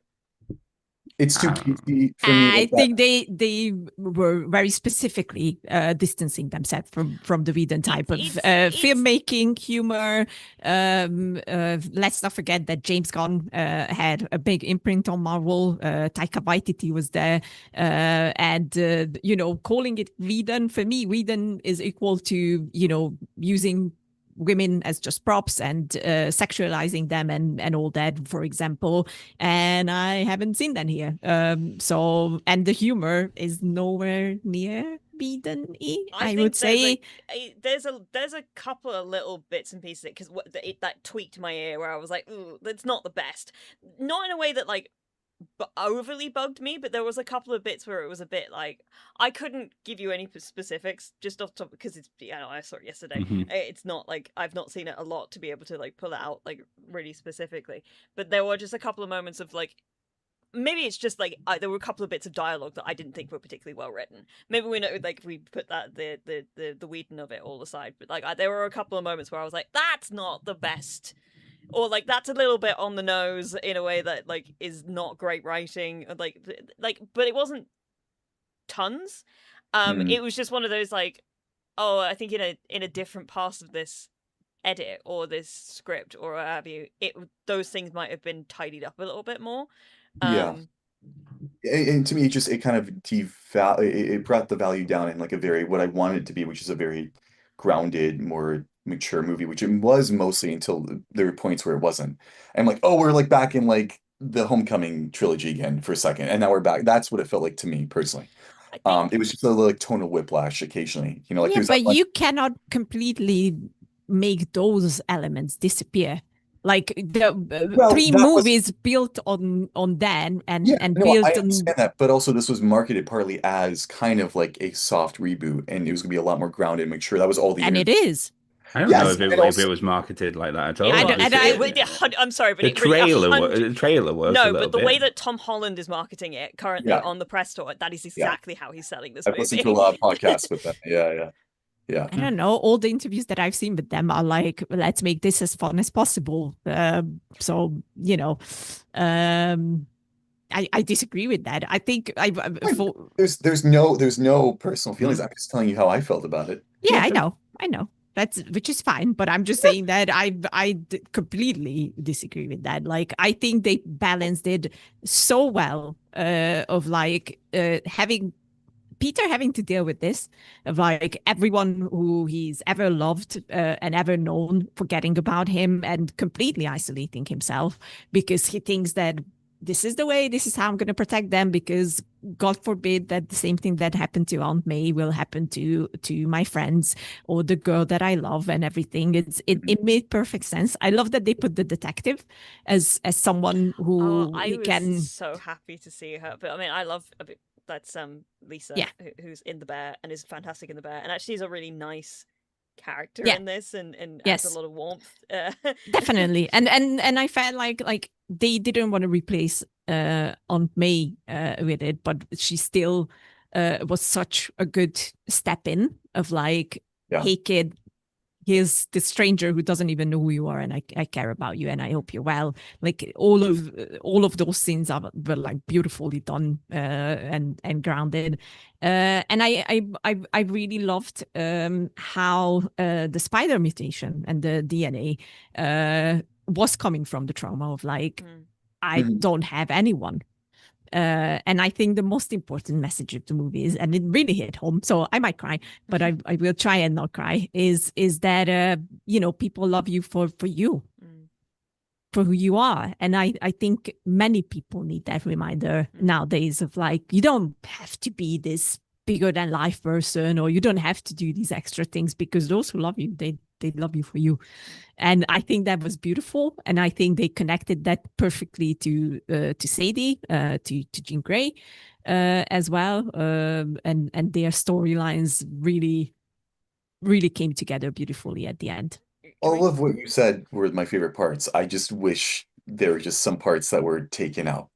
It's too Ah. PC for me. I like that. think they were very specifically distancing themselves from the Whedon type of it's- filmmaking, humor. Let's not forget that James Gunn had a big imprint on Marvel. Taika Waititi was there, and calling it Whedon, for me, Whedon is equal to using women as just props and sexualizing them and all that, for example. And I haven't seen that here. And the humor is nowhere near Whedon-y, I would say. There's a couple of little bits and pieces because that tweaked my ear where I was like, ooh, that's not the best. Not in a way that like overly bugged me, but there was a couple of bits where it was a bit like I couldn't give you any specifics just off the top because I saw it yesterday. Mhm. It's not like I've not seen it a lot to be able to like pull it out like really specifically, but there were just a couple of moments of like maybe it's just like there were a couple of bits of dialogue that I didn't think were particularly well written. Maybe we know like we put that the Whedon of it all aside, but like there were a couple of moments where I was like, that's not the best. Or like that's a little bit on the nose in a way that like is not great writing, like but it wasn't tons. It was just one of those like, oh, I think in a different pass of this edit or this script or what have you, those things might have been tidied up a little bit more. Yeah. And to me, it kind of it brought the value down in like a very what I wanted it to be, which is a very grounded, more mature movie, which it was mostly until there were points where it wasn't. I'm like, oh, we're like back in like the Homecoming trilogy again for a second, and now we're back. That's what it felt like to me personally. It was just a little like tonal whiplash occasionally, like yeah, but you cannot completely make those elements disappear. Like the Well, three that was movies built on that and yeah, and no, I built on, understand that, but also this was marketed partly as kind of like a soft reboot, and it was gonna be a lot more grounded and mature. That was all the and it interview. is. I don't know Yes, if and it also was marketed like that at It all. I was. don't, and It, I, I'm sorry, but The it really the trailer was a no, little but the bit. way that Tom Holland is marketing it currently yeah, on the press tour, that is yeah. exactly how he's selling this I've listened to a movie. lot of podcasts with them. Yeah. I don't know. All the interviews that I've seen with them are like, let's make this as fun as possible. So I disagree with that. I think Fine. for There's no personal feelings. I'm just telling you how I felt about it. yeah, Yeah, I know. That's which is fine, but I'm just saying that completely disagree with that. Like I think they balanced it so well, of like having Peter having to deal with this, of like everyone who he's ever loved and ever known forgetting about him and completely isolating himself because he thinks that this is the way, this is how I'm going to protect them, because God forbid that the same thing that happened to Aunt May will happen to my friends or the girl that I love and everything. It made perfect sense. I love that they put the detective as someone who I was can so happy to see her. But I mean, I love that's Lisa, yeah who's in The Bear and is fantastic in The Bear, and actually is a really nice character yeah in this, and adds a yes lot of warmth. definitely. And I felt like they didn't want to replace Aunt May with it, but she still was such a good step in of like, yeah. hey kid, here's the stranger who doesn't even know who you are, and I care about you, and I hope you're well. Like all of those scenes were like beautifully done and grounded. And I really loved how the spider mutation and the DNA was coming from the trauma of like, I Mhm. don't have anyone. And I think the most important message of the movie is, and it really hit home, so I might cry, but I will try and not cry, is that people love you for you, for who you are. And I think many people need that reminder nowadays of like, you don't have to be this bigger than life person, or you don't have to do these extra things, because those who love you, they love you for you. And I think that was beautiful, and I think they connected that perfectly to Sadie, to Jean Grey, as well, and their storylines really came together beautifully at the end. All of what you said were my favorite parts. I just wish there were just some parts that were taken out.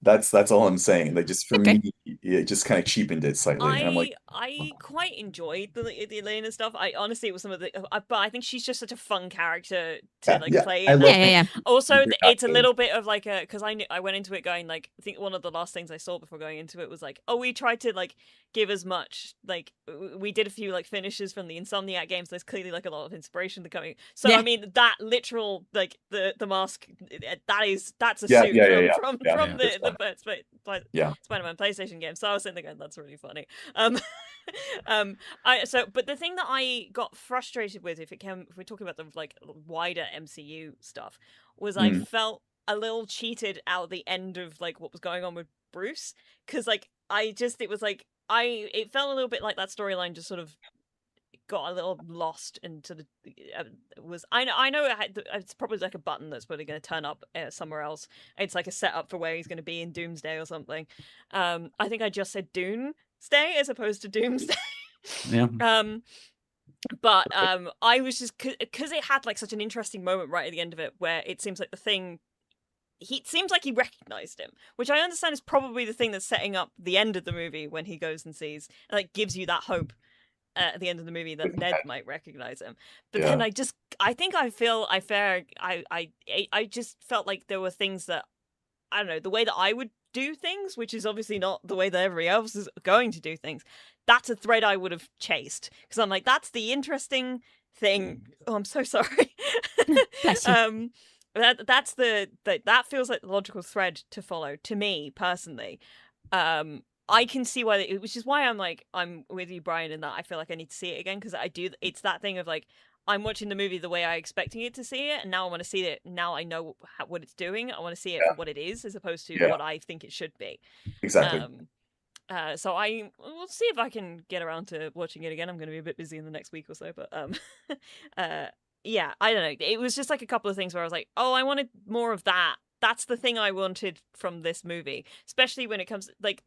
That's all I'm saying. Like just for Okay. me, it just kind of cheapened it slightly. And I'm like, I quite enjoyed the Elena stuff. I honestly, it was some of the, but I think she's just such a fun character to yeah, play I in love that. Yeah. Also, Peter it's a Jackson. little bit of like a, because I went into it going like, I think one of the last things I saw before going into it was like, oh, we tried to like give as much, like we did a few like finishes from the Insomniac games. There's clearly like a lot of inspiration to coming. So Yeah. I mean, that literal like the mask, that's a Yeah, suit from the first Spider-Man PlayStation game. So I was sitting there going, that's really funny. But the thing that I got frustrated with, if we're talking about the like wider MCU stuff, was I felt a little cheated out the end of like what was going on with Bruce, because like it felt a little bit like that storyline just sort of got a little lost into the I know it's probably like a button that's probably going to turn up somewhere else. It's like a setup for where he's going to be in Doomsday or something. I think I just said Doomsday as opposed to Doomsday. Yeah. But I was just, because it had like such an interesting moment right at the end of it where it seems like it seems like he recognized him, which I understand is probably the thing that's setting up the end of the movie when he goes and sees, and like gives you that hope at the end of the movie that Ned might recognize him. But then I just felt like there were things that, I don't know, the way that I would do things, which is obviously not the way that everybody else is going to do things. That's a thread I would have chased, because I'm like, that's the interesting thing. Oh, I'm so sorry. Bless you. That feels like the logical thread to follow to me personally. I can see why, which is why I'm with you, Brian, in that I feel like I need to see it again, because it's that thing of like, I'm watching the movie the way I expecting it to see it, and now I want to see it. Now I know what it's doing. I want to see it for what it is, as opposed to what I think it should be. Exactly. So we'll see if I can get around to watching it again. I'm going to be a bit busy in the next week or so, but yeah, I don't know. It was just like a couple of things where I was like, oh, I wanted more of that. That's the thing I wanted from this movie, especially when it comes like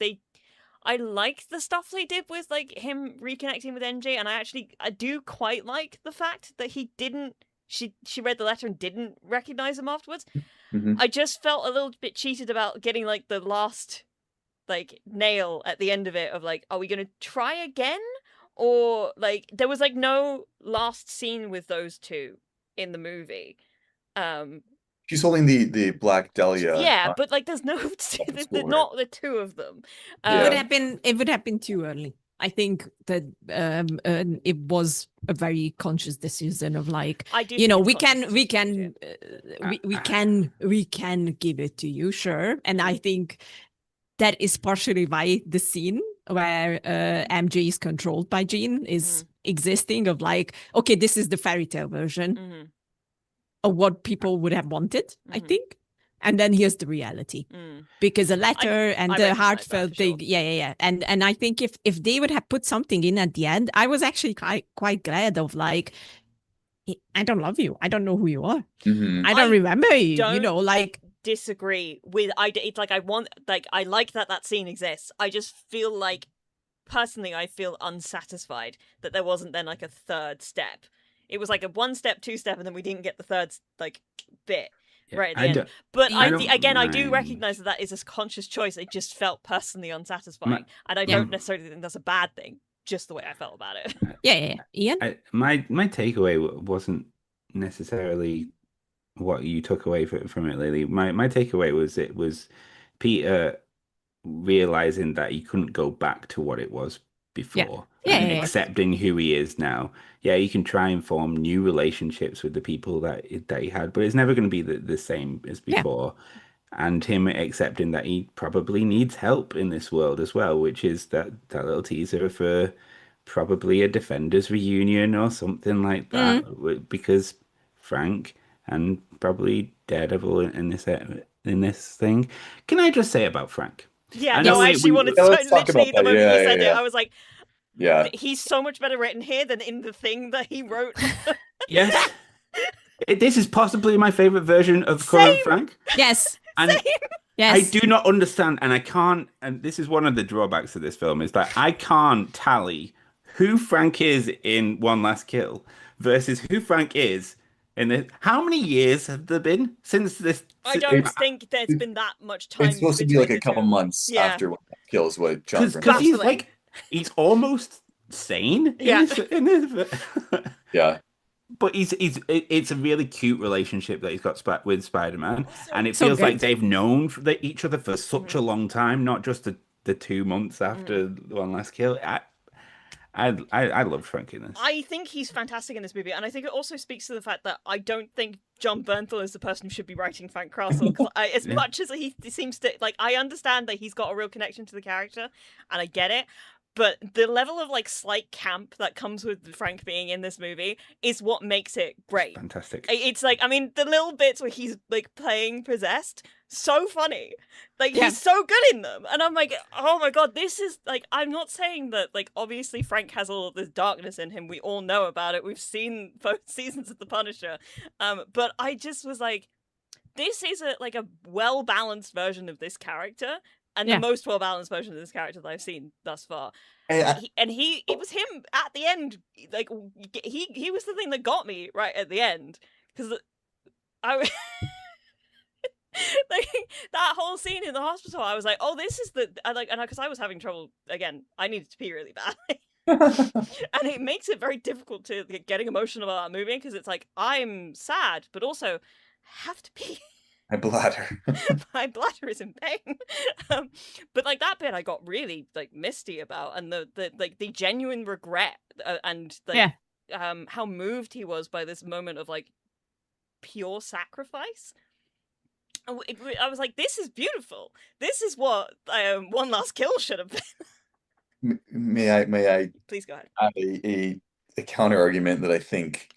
I liked the stuff they did with like him reconnecting with NJ, and I do quite like the fact that he didn't. She read the letter and didn't recognize him afterwards. I just felt a little bit cheated about getting like the last like nail at the end of it of like, are we gonna try again? Or like there was like no last scene with those two in the movie. She's holding the Black Dahlia. Yeah, but like there's no not the two of them. It would have been too early. I think that it was a very conscious decision of like, you know, we can give it to you, sure. And I think that is partially why the scene where MJ is controlled by Jean is existing of like, okay, this is the fairy tale version of what people would have wanted, I think. And then here's the reality, because a letter and the heartfelt thing, yeah. And I think if they would have put something in at the end, I was actually quite glad of like, I don't love you, I don't know who you are, I don't remember you, you know, like. Disagree with it's like I like that scene exists. I just feel like personally I feel unsatisfied that there wasn't then like a third step. It was like a 1 step, 2 step, and then we didn't get the third like bit. Right at the end. But I do recognize that is a conscious choice. It just felt personally unsatisfying. And I don't necessarily think that's a bad thing, just the way I felt about it. Yeah. Ian? My takeaway wasn't necessarily what you took away from it, Lily. My takeaway was it was Peter realizing that he couldn't go back to what it was before. And accepting who he is now. Yeah, you can try and form new relationships with the people that he had, but it's never going to be the same as before. And him accepting that he probably needs help in this world as well, which is that little teaser for probably a Defenders reunion or something like that, because Frank and probably Daredevil in this thing. Can I just say about Frank? Yeah, no, I actually wanted to literally the moment you said it, I was like, yeah, he's so much better written here than in the thing that he wrote. Yes. This is possibly my favorite version of current Frank. Yes. And Same. Yes. I do not understand, and I can't, and this is one of the drawbacks of this film, is that I can't tally who Frank is in One Last Kill versus who Frank is in this. How many years have there been since this? I don't think there's been that much time. It's supposed to be like a couple months after One Last Kill is what John Because he's like, he's almost sane. Yeah. In this. Yeah. But it's a really cute relationship that he's got with Spider-Man, and it feels like they've known each other for such a long time, not just the 2 months after One Last Kill. I love Frank in this. I think he's fantastic in this movie, and I think it also speaks to the fact that I don't think John Bernthal is the person who should be writing Frank Castle. As much as he seems to like, I understand that he's got a real connection to the character, and I get it. But the level of like slight camp that comes with Frank being in this movie is what makes it great. Fantastic. It's like, I mean, the little bits where he's like playing possessed, so funny. Like he's so good in them. And I'm like, oh my God, this is like, I'm not saying that like, obviously Frank has all of this darkness in him. We all know about it. We've seen both seasons of The Punisher. But I just was like, this is a well-balanced version of this character. And the most well-balanced version of this character that I've seen thus far. It was him at the end. Like he was the thing that got me right at the end, because I like that whole scene in the hospital. I was like, oh, this is because I was having trouble again. I needed to pee really badly. And it makes it very difficult to getting emotional about that movie, because it's like I'm sad, but also have to pee. My bladder. My bladder is in pain. But like that bit I got really like misty about, and the genuine regret and how moved he was by this moment of like pure sacrifice. I was like, this is beautiful. This is what One Last Kill should have been. May I please go ahead. Add a counter argument that I think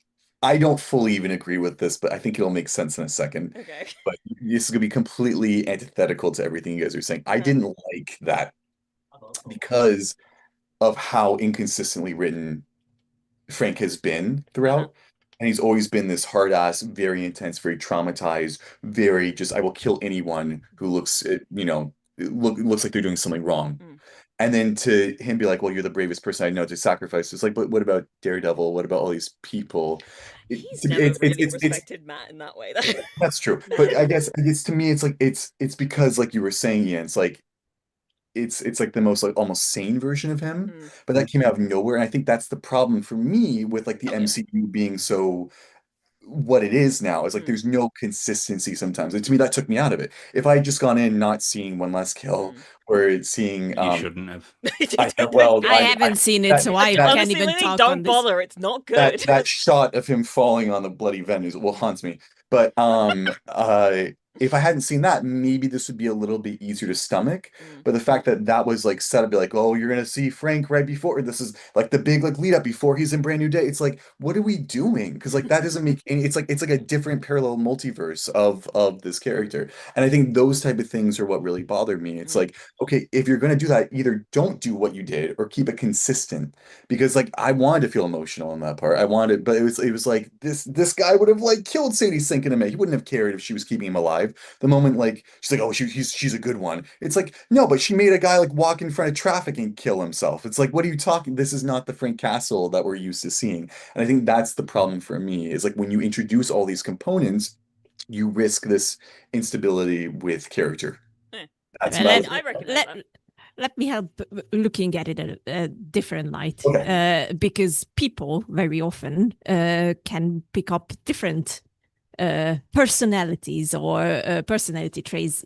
I don't fully even agree with this, but I think it'll make sense in a second. Okay. But this is going to be completely antithetical to everything you guys are saying. I didn't like that because of how inconsistently written Frank has been throughout. And he's always been this hard ass, very intense, very traumatized, very just I will kill anyone who looks looks like they're doing something wrong. Mm. And then to him be like, well, you're the bravest person I know to sacrifice. It's like, but what about Daredevil? What about all these people? He's never really respected Matt in that way, though. That's true. But I guess to me, it's like it's because like you were saying, Ian, it's like it's like the most like almost sane version of him, but that came out of nowhere. And I think that's the problem for me with like the MCU being so what it is now is like there's no consistency sometimes. And to me, that took me out of it. If I had just gone in not seeing One Last Kill or seeing You shouldn't have. I haven't seen it, so I can't even talk don't on this. bother. It's not good. That shot of him falling on the bloody Venus will haunt me. But if I hadn't seen that, maybe this would be a little bit easier to stomach. But the fact that that was like set up, be like, oh, you're gonna see Frank right before. This is like the big like lead up before he's in Brand New Day. It's like, what are we doing? Because like that doesn't make any. It's like a different parallel multiverse of this character. And I think those type of things are what really bother me. It's like, okay, if you're gonna do that, either don't do what you did or keep it consistent. Because like I wanted to feel emotional in that part. I wanted, but it was like this guy would have like killed Sadie Sink in a minute. He wouldn't have cared if she was keeping him alive. The moment like she's like, oh, she's a good one. It's like, no, but she made a guy like walk in front of traffic and kill himself. It's like, what are you talking? This is not the Frank Castle that we're used to seeing. And I think that's the problem for me is like when you introduce all these components, you risk this instability with character. That's I recognize that. Let me help looking at it at a different light, because people very often can pick up different personalities or personality traits.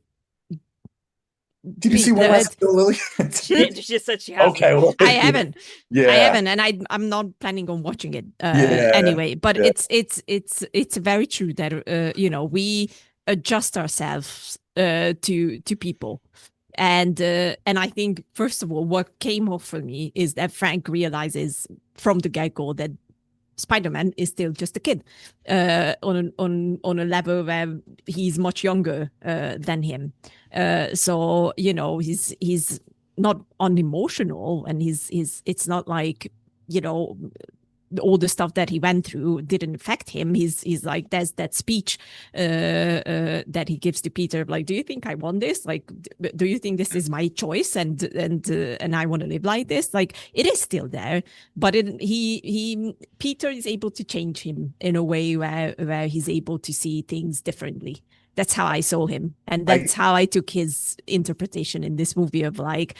Did you see One Last Kill, Lily? She just said she hasn't. Okay, well, I haven't. Yeah, I haven't, and I'm not planning on watching it anyway. But it's very true that we adjust ourselves to people. And I think, first of all, what came off for me is that Frank realizes from the get-go that Spider-Man is still just a kid on a level where he's much younger than him. So he's not unemotional, and it's not like all the stuff that he went through didn't affect him. He's like, there's that speech that he gives to Peter, like, do you think I want this? Like, do you think this is my choice? And I want to live like this? Like, it is still there, but Peter is able to change him in a way where he's able to see things differently. That's how I saw him, and that's how I took his interpretation in this movie of like,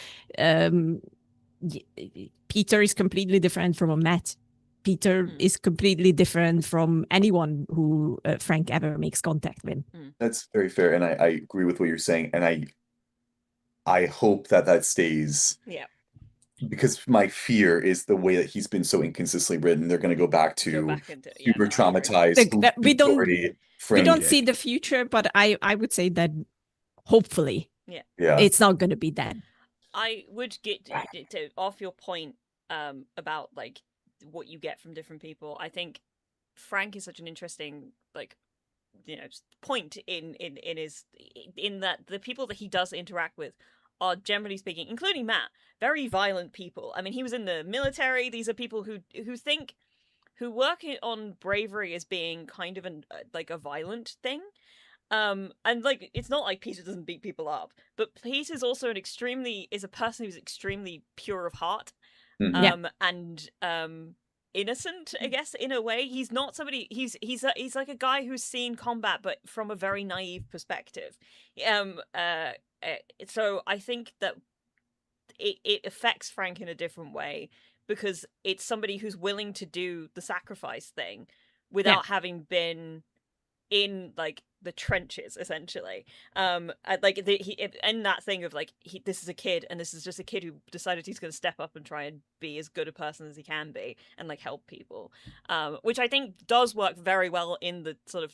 Peter is completely different from Matt. Peter is completely different from anyone who Frank ever makes contact with. That's very fair, and I agree with what you're saying, and I hope that stays. Yeah. Because my fear is the way that he's been so inconsistently written, they're going to go back to super traumatized. We don't see the future, but I would say that hopefully, it's not going to be that. I would get to off your point about like what you get from different people. I think Frank is such an interesting point in that the people that he does interact with are, generally speaking, including Matt, very violent people. I mean, he was in the military. These are people who work on bravery as being kind of a violent thing. And like, it's not like Peter doesn't beat people up, but Peter's also is a person who's extremely pure of heart. And innocent, I guess, in a way. He's not somebody. He's like a guy who's seen combat, but from a very naive perspective. So I think that it affects Frank in a different way because it's somebody who's willing to do the sacrifice thing without having been in like the trenches, essentially. In that thing of like, this is a kid, and this is just a kid who decided he's going to step up and try and be as good a person as he can be and like help people, which I think does work very well in the sort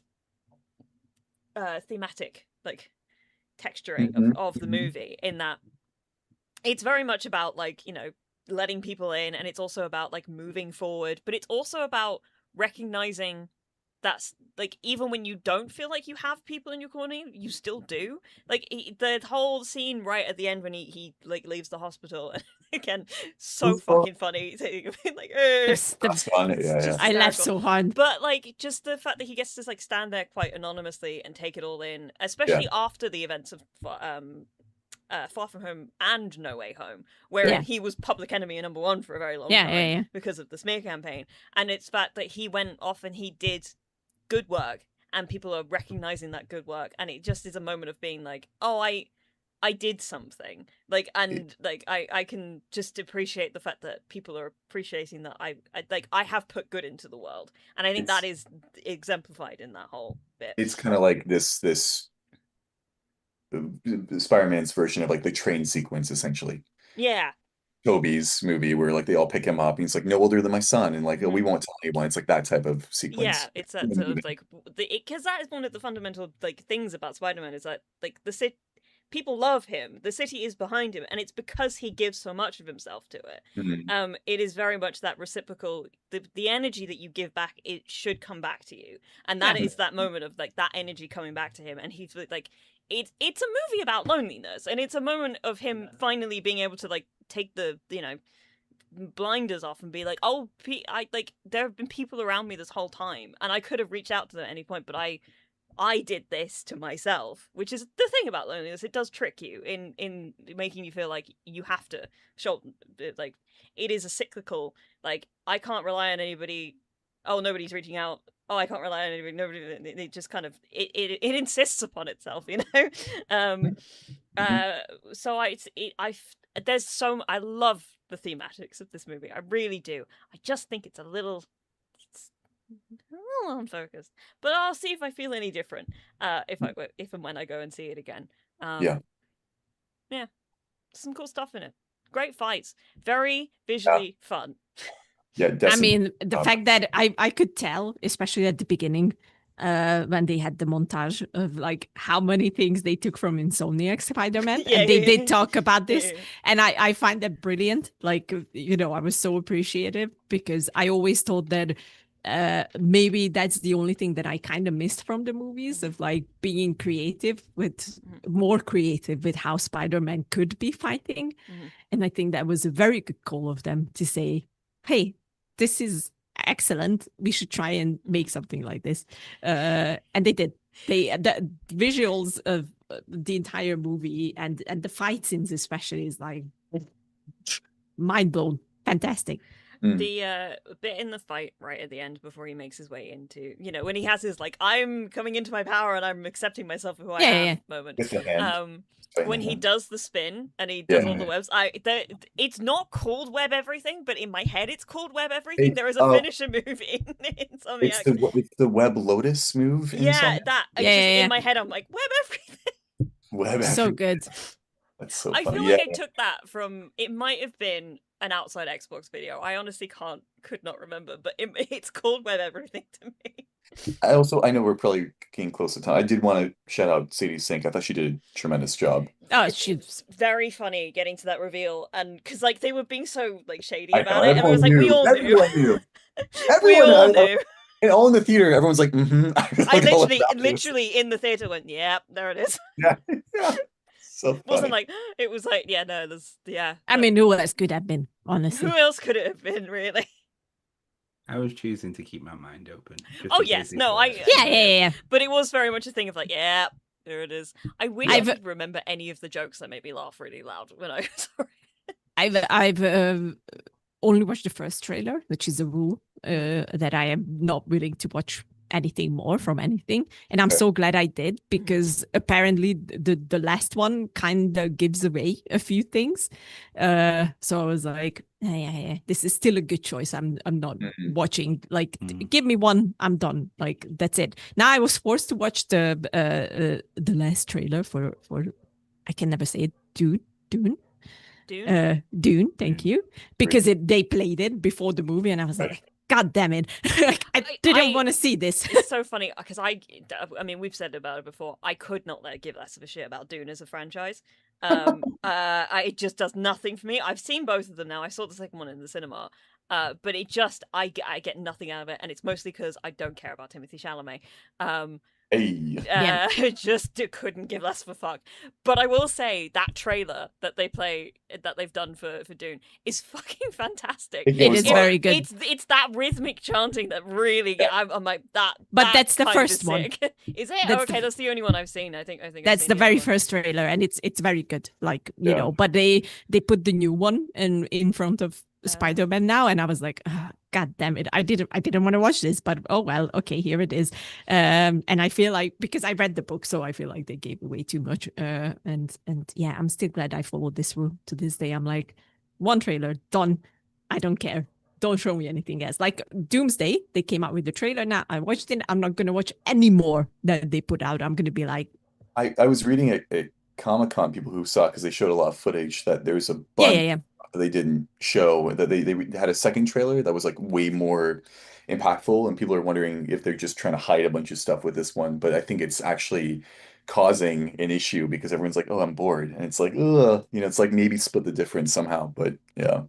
of thematic like texturing of the movie, in that it's very much about like, letting people in, and it's also about like moving forward, but it's also about recognizing that's like, even when you don't feel like you have people in your corner, you still do. Like the whole scene right at the end when he like leaves the hospital, Again, so fucking funny. Like, That's That's fun. Yeah. I laughed so hard. But like, just the fact that he gets to like stand there quite anonymously and take it all in, especially after the events of Far From Home and No Way Home, wherein he was public enemy #1 for a very long time because of the smear campaign. And it's the fact that he went off and he did good work, and people are recognizing that good work, and it just is a moment of being like, oh, I did something, like, and like I can just appreciate the fact that people are appreciating that I have put good into the world, and I think that is exemplified in that whole bit. It's kind of like this Spider-Man's version of like the train sequence, essentially. Yeah. Toby's movie where like they all pick him up and he's like no older than my son, and like we won't tell anyone. It's like that type of sequence. Yeah, it's that sort of like because that is one of the fundamental like things about Spider-Man is that like people love him, the city is behind him, and it's because he gives so much of himself to it. It is very much that reciprocal, the energy that you give back, it should come back to you, and that is that moment of like that energy coming back to him, and he's like, it's a movie about loneliness, and it's a moment of him finally being able to like take the blinders off and be like, oh, there have been people around me this whole time, and I could have reached out to them at any point, but I did this to myself, which is the thing about loneliness. It does trick you in making you feel like you have to show, like, it is a cyclical, like, I can't rely on anybody. Oh, nobody's reaching out. Oh, I can't rely on anybody. Nobody. It just kind of it insists upon itself, you know. So I love the thematics of this movie. I really do. I just think it's a little unfocused, but I'll see if I feel any different if and when I go and see it again. Yeah, some cool stuff in it. Great fights, very visually fun. Yeah, definitely. I mean, the fact that I could tell, especially at the beginning, when they had the montage of like how many things they took from Insomniac Spider-Man, and they did talk about this, and I find that brilliant. Like, I was so appreciative because I always thought that maybe that's the only thing that I kind of missed from the movies, of like being more creative with how Spider-Man could be fighting. And I think that was a very good call of them to say, hey, this is excellent, we should try and make something like this. And they did. The visuals of the entire movie and the fight scenes especially is like mind blown. Fantastic. The bit in the fight right at the end before he makes his way into, when he has his like, I'm coming into my power and I'm accepting myself for who I am moment. When he does the spin and he does all the webs, it's not called web everything, but in my head it's called web everything. There is a finisher move in something. It's the web lotus move. In my head I'm like, web everything. Web so good. That's so funny. I feel like I took that from, it might have been an outside Xbox video. I honestly could not remember, but it's called web everything to me. I know we're probably getting close to time. I did want to shout out Sadie Sink. I thought she did a tremendous job. Oh, she's very funny getting to that reveal, and because like they were being so like shady about it, everyone was like, we all knew. Everyone knew. And all in the theater, everyone's like, I literally in the theater went, yeah, there it is. Yeah. So wasn't like, it was like, yeah, no, there's, I mean, who else could have been, honestly? Who else could it have been, really? I was choosing to keep my mind open. Oh, yes, no, Yeah. But it was very much a thing of like, yeah, there it is. I wish I could remember any of the jokes that made me laugh really loud when I saw it. I've only watched the first trailer, which is a rule that I am not willing to watch anything more from anything, and I'm so glad I did, because apparently the last one kind of gives away a few things, so I was like, yeah, this is still a good choice. I'm not watching, like, give me one, I'm done, like, that's it. Now I was forced to watch the last trailer for I can never say it, Dune, thank you, because they played it before the movie, and I was like, God damn it. I didn't want to see this. It's so funny because I mean, we've said about it before. I could not give less of a shit about Dune as a franchise. It just does nothing for me. I've seen both of them now. I saw the second one in the cinema. But it just, I get nothing out of it. And it's mostly because I don't care about Timothée Chalamet. Hey. Yeah. Just couldn't give less of a fuck. But I will say that trailer that they've done for Dune is fucking fantastic. It It goes is hard. very good. It's that rhythmic chanting that really I'm like that. But that that's the kind of first is one. sick. Is it? That's Okay, that's the only one I've seen. I think I've That's seen the the very other one. first trailer, and it's very good. Like, Yeah. but they put the new one in front of Spider-Man now, and I was like, God damn it. I didn't want to watch this, but oh well, okay, here it is. And I feel like, because I read the book, so I feel like they gave away too much. And yeah, I'm still glad I followed this rule to this day. I'm like, one trailer, done. I don't care. Don't show me anything else. Like Doomsday, they came out with the trailer. Now I watched it. I'm not gonna watch any more that they put out. I'm gonna be like, I was reading at Comic-Con, people who saw, because they showed a lot of footage, that there's a yeah, bunch that they didn't show, that they had a second trailer that was like way more impactful, and people are wondering if they're just trying to hide a bunch of stuff with this one. But I think it's actually causing an issue because everyone's like, oh, I'm bored. And it's like, ugh, it's like maybe split the difference somehow. But yeah.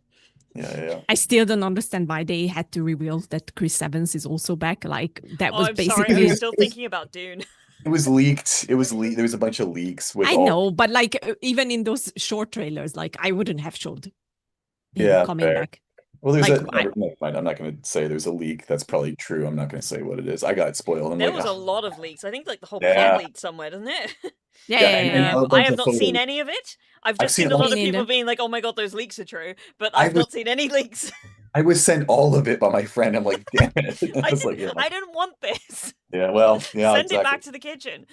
Yeah. I still don't understand why they had to reveal that Chris Evans is also back. Like that was I'm basically. sorry, I'm still thinking about Dune. It was leaked. There was a bunch of leaks with I all. know, but like even in those short trailers, like I wouldn't have showed him Yeah, coming fair. back. Well, there's Like, never mind. I'm not going to say there's a leak. That's probably true. I'm not going to say what it is. I got spoiled. I'm There like, was a "Ah." lot of leaks. I think like the whole Yeah. plot leaked somewhere, doesn't it? Yeah, Yeah, yeah, and- yeah, and yeah. a I bunch have of not seen photos. any of it. I've I've just seen seen a lot all- of Me people neither. being like, "Oh my god, those leaks are true," but I I've was- not seen any leaks. I was sent all of it by my friend. I'm like, damn it. I was like, I didn't want this. yeah, well, yeah, Send it back exactly. to the kitchen.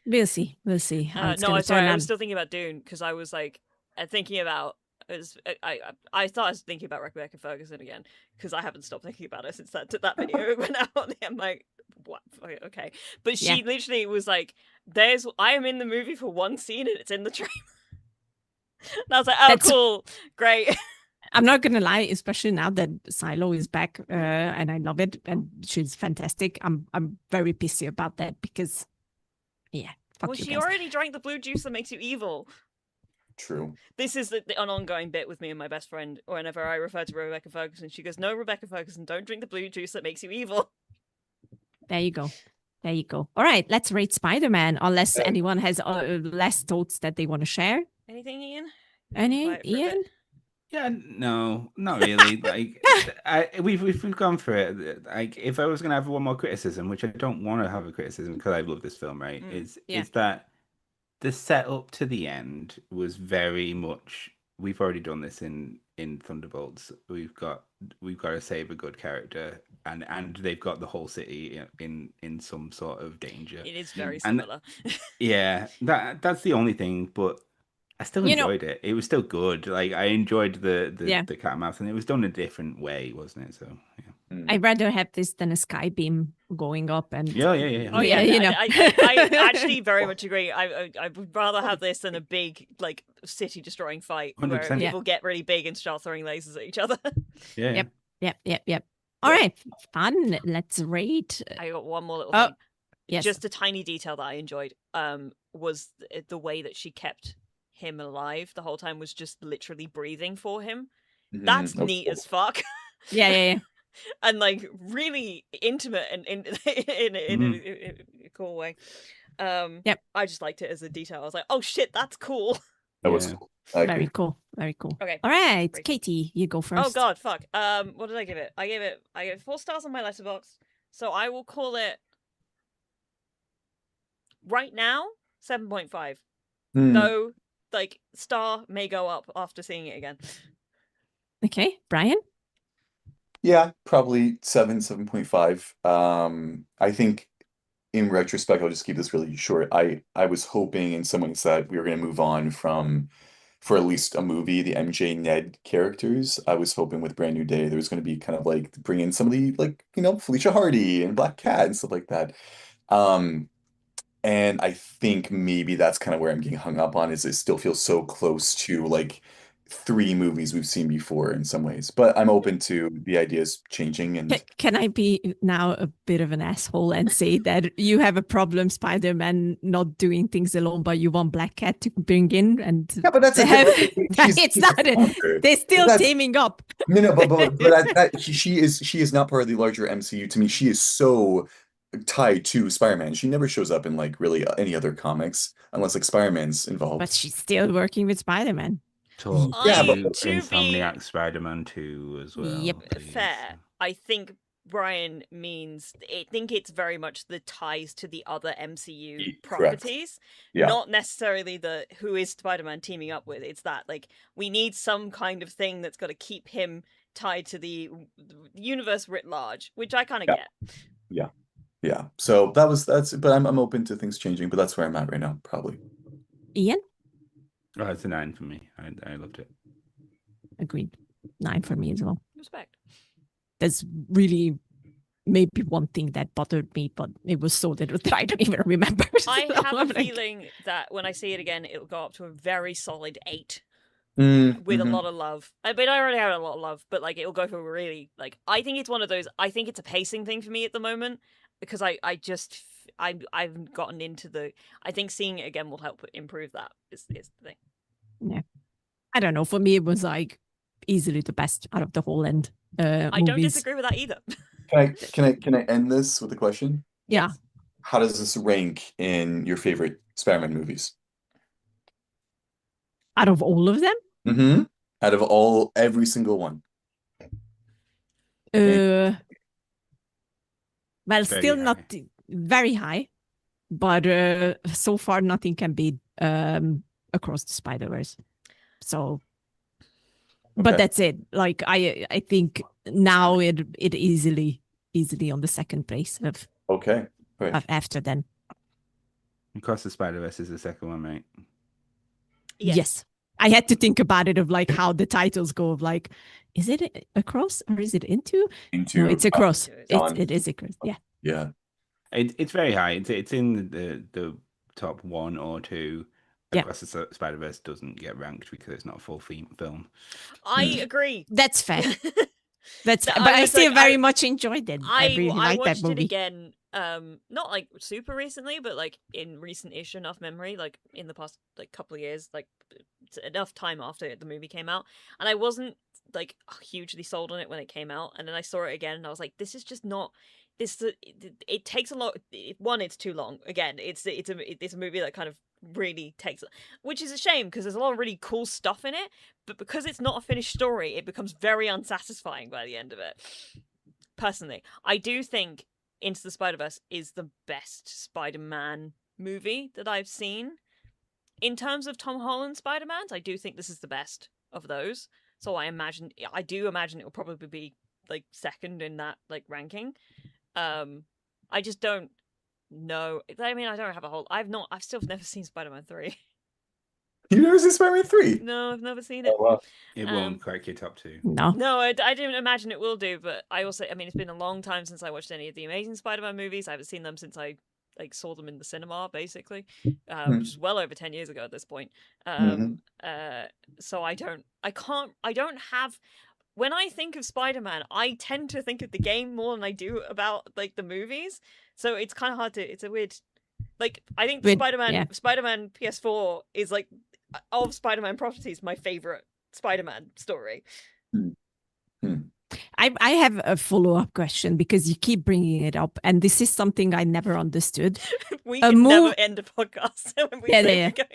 We'll see. We'll see how it's No, gonna I'm sorry. turn I out. was still thinking about Dune because I was like thinking about. I thought I was thinking about Rebecca Ferguson again because I haven't stopped thinking about her since that video went out. I'm like, what? Okay, but she Yeah. literally was like, I am in the movie for one scene and it's in the trailer." And I was like, "Oh, That's- cool, great." I'm not gonna lie, especially now that Silo is back, and I love it, and she's fantastic. I'm very pissy about that because, yeah, fuck Well, you she guys. already drank the blue juice that makes you evil. True. This is an ongoing bit with me and my best friend. Whenever I refer to Rebecca Ferguson, she goes, "No, Rebecca Ferguson, don't drink the blue juice that makes you evil." There you go. There you go. All right, let's rate Spider-Man. Unless Yeah. anyone has less thoughts that they want to share. Anything, Ian? Any, Quiet for a bit. Ian? Yeah, no, not really. Like, we've gone through it. Like, if I was gonna have one more criticism, which I don't want to have a criticism because I love this film, right? Is that the setup to the end was very much. We've already done this in Thunderbolts. We've got to save a good character, and they've got the whole city in some sort of danger. It is very And- similar. Yeah, that's the only thing, but I still You know- enjoyed it. It was still good. Like, I enjoyed the Yeah. the cat and mouse, and it was done a different way, wasn't it? So yeah, I'd rather have this than a sky beam going up and yeah. Oh yeah, you know. I actually very much agree. I would rather have this than a big like city destroying fight where 100%. Yeah. people get really big and start throwing lasers at each other. yeah. Yep. All right, fun. Let's rate. I got one more little Oh, thing. yes. Just a tiny detail that I enjoyed. Was the way that she kept him alive the whole time was just literally breathing for him. That's Mhm. neat as fuck. Yeah. And like really intimate and in a cool way. Yep. I just liked it as a detail. I was like, "Oh shit, that's cool." That was Yeah. cool. I agree. Very cool. Okay. All right, Great. Katie, you go first. Oh god, fuck. What did I give it? I gave it 4 stars on my letterbox. So I will call it right now 7.5. Hmm. Though like star may go up after seeing it again. Okay, Brian. Yeah, probably 7.5. I think in retrospect, I'll just keep this really short. I was hoping, and someone said we were going to move on from, for at least a movie, the MJ Ned characters. I was hoping with Brand New Day there was going to be kind of like bring in some of the like Felicia Hardy and Black Cat and stuff like that. And I think maybe that's kind of where I'm getting hung up on, is it still feels so close to like three movies we've seen before in some ways. But I'm open to the ideas changing. And Can I be now a bit of an asshole and say that you have a problem, Spider-Man not doing things alone, but you want Black Cat to bring in? And yeah, but that's a different thing. it's not. They're still teaming up. No, but she is not part of the larger MCU. To me, she is so tied to Spider-Man. She never shows up in like really any other comics unless like Spider-Man's involved. But she's still working with Spider-Man. Yeah, but Insomniac Spider-Man 2 as well. Yep. please. Fair. I think Brian means, I think it's very much the ties to the other MCU properties, Yeah. not necessarily the who is Spider-Man teaming up with. It's that like we need some kind of thing that's got to keep him tied to the universe writ large, which I kind of get. Yeah. So that's. But I'm open to things changing. But that's where I'm at right now, probably. Ian? Oh, it's a 9 for me. I loved it. Agreed. 9 for me as well. Respect. There's really maybe one thing that bothered me, but it was so little that I don't even remember. I So have I'm a like, feeling that when I see it again, it'll go up to a very solid 8 Mm, with a mhm. lot of love. I mean, I already had a lot of love, but like it'll go for a really like. I think it's one of those. I think it's a pacing thing for me at the moment because I've gotten into the. I think seeing it again will help improve that. Is the thing. I don't know. For me, it was like easily the best out of the whole end. I don't movies. disagree with that either. Can I end this with a question? Yeah. How does this rank in your favorite Spider-Man movies? Out of all of them, Mm-hmm. Out of every single one. well, Very still not high. very high, but so far nothing can beat Across the Spider-Verse. So, but Okay. that's it. Like I think now it easily on the second place of Okay. Right. after then. Across the Spider-Verse is the second one, mate. Yes. I had to think about it of like how the titles go of like, is it across or is it into? No, it's across. It is across. Yeah. Yeah. It's very high. It's in the top 1 or 2. Yeah. Across the Spider-Verse doesn't get ranked because it's not a full film. I agree. That's fair. That's No, fair. But I was still like, very much enjoyed it. I really liked that watched movie. it again. Not like super recently, but like in recent-ish enough memory, like in the past like couple of years, like enough time after the movie came out, and I wasn't like hugely sold on it when it came out, and then I saw it again, and I was like, this is just not. It takes a lot. One, it's too long. Again, it's a movie that kind of really takes, which is a shame because there's a lot of really cool stuff in it, but because it's not a finished story, it becomes very unsatisfying by the end of it. Personally, I do think Into the Spider-Verse is the best Spider-Man movie that I've seen. In terms of Tom Holland Spider-Mans, I do think this is the best of those. So I do imagine it will probably be like second in that like ranking. I just don't know. I mean, I don't have a whole. I've still never seen Spider-Man 3. You never seen Spider-Man 3? No, I've never seen it. Oh, wow. It won't crack your top 2. No. No, I didn't imagine it will do, but I mean, it's been a long time since I watched any of the Amazing Spider-Man movies. I haven't seen them since I like saw them in the cinema, basically, which is well over 10 years ago at this point. So I don't have. When I think of Spider-Man, I tend to think of the game more than I do about like the movies. So it's kind of hard to. It's a weird. Like I think Spider-Man PS4 is like of Spider-Man properties my favorite Spider-Man story. I have a follow-up question because you keep bringing it up, and this is something I never understood. We can never end a podcast when we say we're going.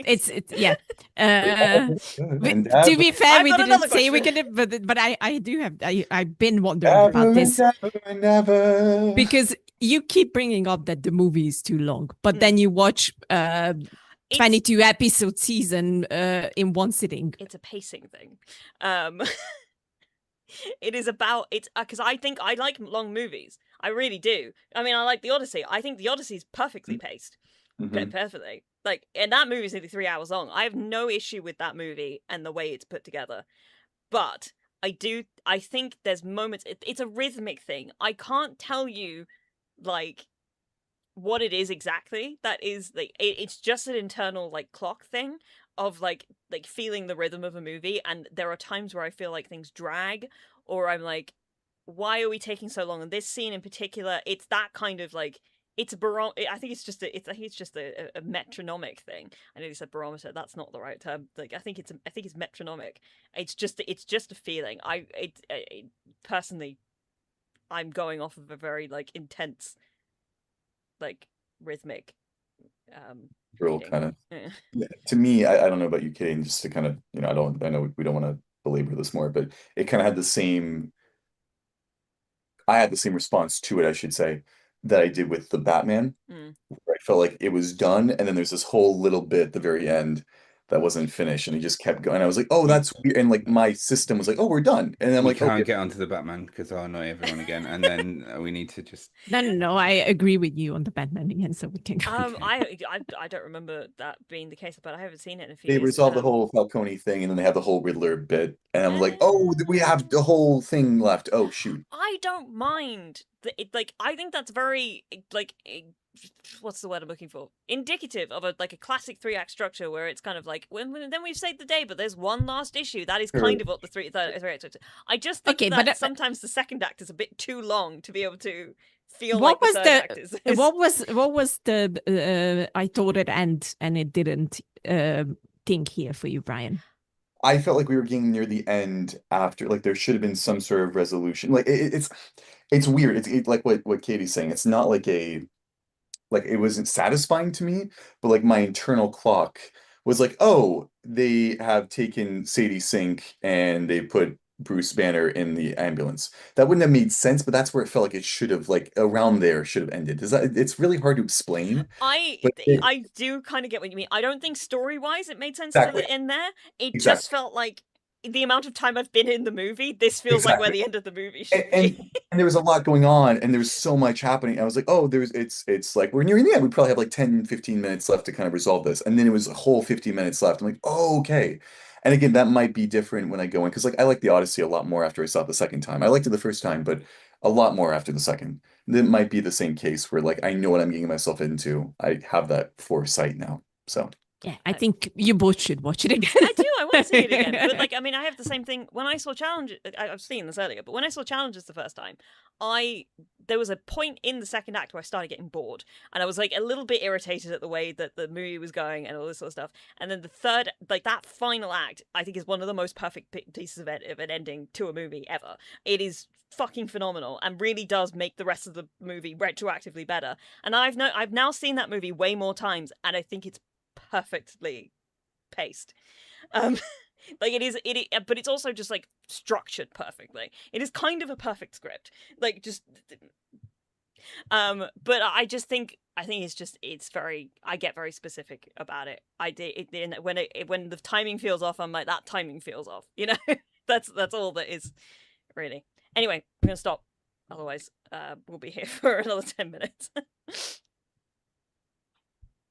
To be fair, we didn't say we could, but I do have. I've been wondering about this Never. because you keep bringing up that the movie is too long, but then you watch 22 episode season in one sitting. It's a pacing thing. It is about it's because I think I like long movies. I really do. I mean, I like the Odyssey. I think the Odyssey is perfectly paced, perfectly. Like, and that movie is nearly 3 hours long. I have no issue with that movie and the way it's put together. But I think there's moments. It's a rhythmic thing. I can't tell you, like, what it is exactly. That is like it's just an internal like clock thing. of like feeling the rhythm of a movie, and there are times where I feel like things drag, or I'm like, why are we taking so long on this scene in particular? It's that kind of like, it's a I think it's just a metronomic thing. I know you said barometer. That's not the right term. Like I think it's metronomic. It's just a feeling. Personally, I'm going off of a very like intense, like rhythmic Real reading. kind of. Yeah. To me, I don't know about you, Katie, and just to kind of, I know we don't want to belabor this more, but it kind of had the same. I had the same response to it, I should say, that I did with the Batman, where I felt like it was done, and then there's this whole little bit at the very end that wasn't finished, and he just kept going. I was like, oh, that's weird. And like my system was like, oh, we're done. And I'm we like, can't okay. get onto the Batman because I'll annoy everyone again, and then we need to just. No. I agree with you on the Batman again, so we can go. I don't remember that being the case, but I haven't seen it in a few They years. resolve the whole Falcone thing, and then they have the whole Riddler bit, and I'm like, oh, we have the whole thing left. Oh, shoot. I don't mind like I think that's very like what's the word I'm looking for? Indicative of a classic 3-act structure where it's kind of like then we've saved the day, but there's one last issue. That is kind of what the 3-act structure. I just think that sometimes the second act is a bit too long to be able to feel like the third act is. What was the I thought it end and it didn't think here for you, Brian? I felt like we were getting near the end after, like there should have been some sort of resolution. Like it's weird. It's like what Katie's saying. It's not like it wasn't satisfying to me, but like my internal clock was like, oh, they have taken Sadie Sink and they put Bruce Banner in the ambulance. That wouldn't have made sense, but that's where it felt like it should have, like around there should have ended. It's really hard to explain. I do kind of get what you mean. I don't think story-wise it made sense to end there. It just felt like the amount of time I've been in the movie, this feels like where the end of the movie should be. And there was a lot going on, and there was so much happening. I was like, oh, it's like we're nearing the end. We probably have like 10, 15 minutes left to kind of resolve this. And then it was a whole 50 minutes left. I'm like, oh, okay. And again, that might be different when I go in, because like I like the Odyssey a lot more after I saw it the second time. I liked it the first time, but a lot more after the second. That might be the same case where like I know what I'm getting myself into. I have that foresight now. So yeah, I think you both should watch it again. I do. I want to see it again. But like, I mean, I have the same thing. When I saw Challenges, I've seen this earlier, but when I saw Challenges the first time, there was a point in the second act where I started getting bored, and I was like a little bit irritated at the way that the movie was going and all this sort of stuff. And then the third, like that final act, I think is one of the most perfect pieces of an ending to a movie ever. It is fucking phenomenal and really does make the rest of the movie retroactively better. And I've now seen that movie way more times, and I think it's perfectly paced. Like but it's also just like structured perfectly. It is kind of a perfect script. Like just but I get very specific about it. When the timing feels off, I'm like, that timing feels off, you know. that's all that is really. Anyway, I'm gonna stop, otherwise we'll be here for another 10 minutes.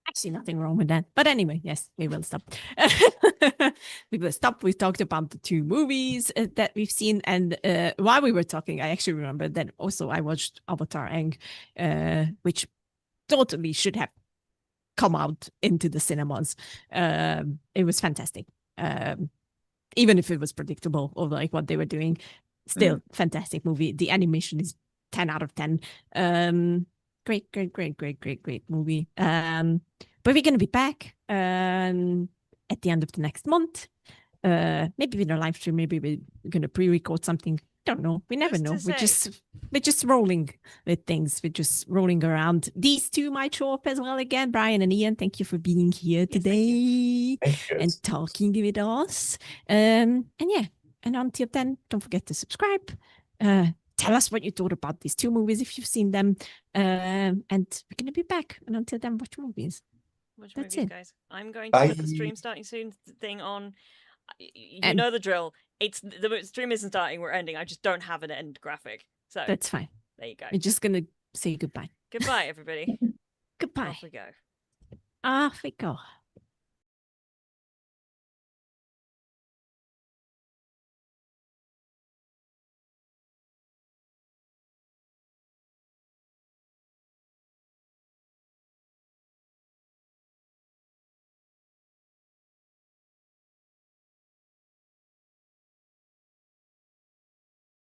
I see nothing wrong with that. But anyway, yes, we will stop. We will stop. We talked about the 2 movies that we've seen. And while we were talking, I actually remember that also I watched Avatar Aang, which totally should have come out into the cinemas. It was fantastic. Even if it was predictable of like what they were doing, still fantastic movie. The animation is 10 out of 10. Great movie. But we're going to be back at the end of the next month. Maybe with a live stream, maybe we're going to pre-record something. Don't know. We never know. We're just rolling with things. We're just rolling around. These 2 might show up as well again. Brian and Ian, thank you for being here today and talking with us. And yeah, and until then, don't forget to subscribe. Tell us what you thought about these 2 movies if you've seen them. And we're going to be back. And until then, watch movies. That's it, guys. I'm going to put the stream starting soon thing on. You know the drill. The stream isn't starting. We're ending. I just don't have an end graphic. So that's fine. There you go. We're just going to say goodbye. Goodbye, everybody. Goodbye. Off we go. Off we go.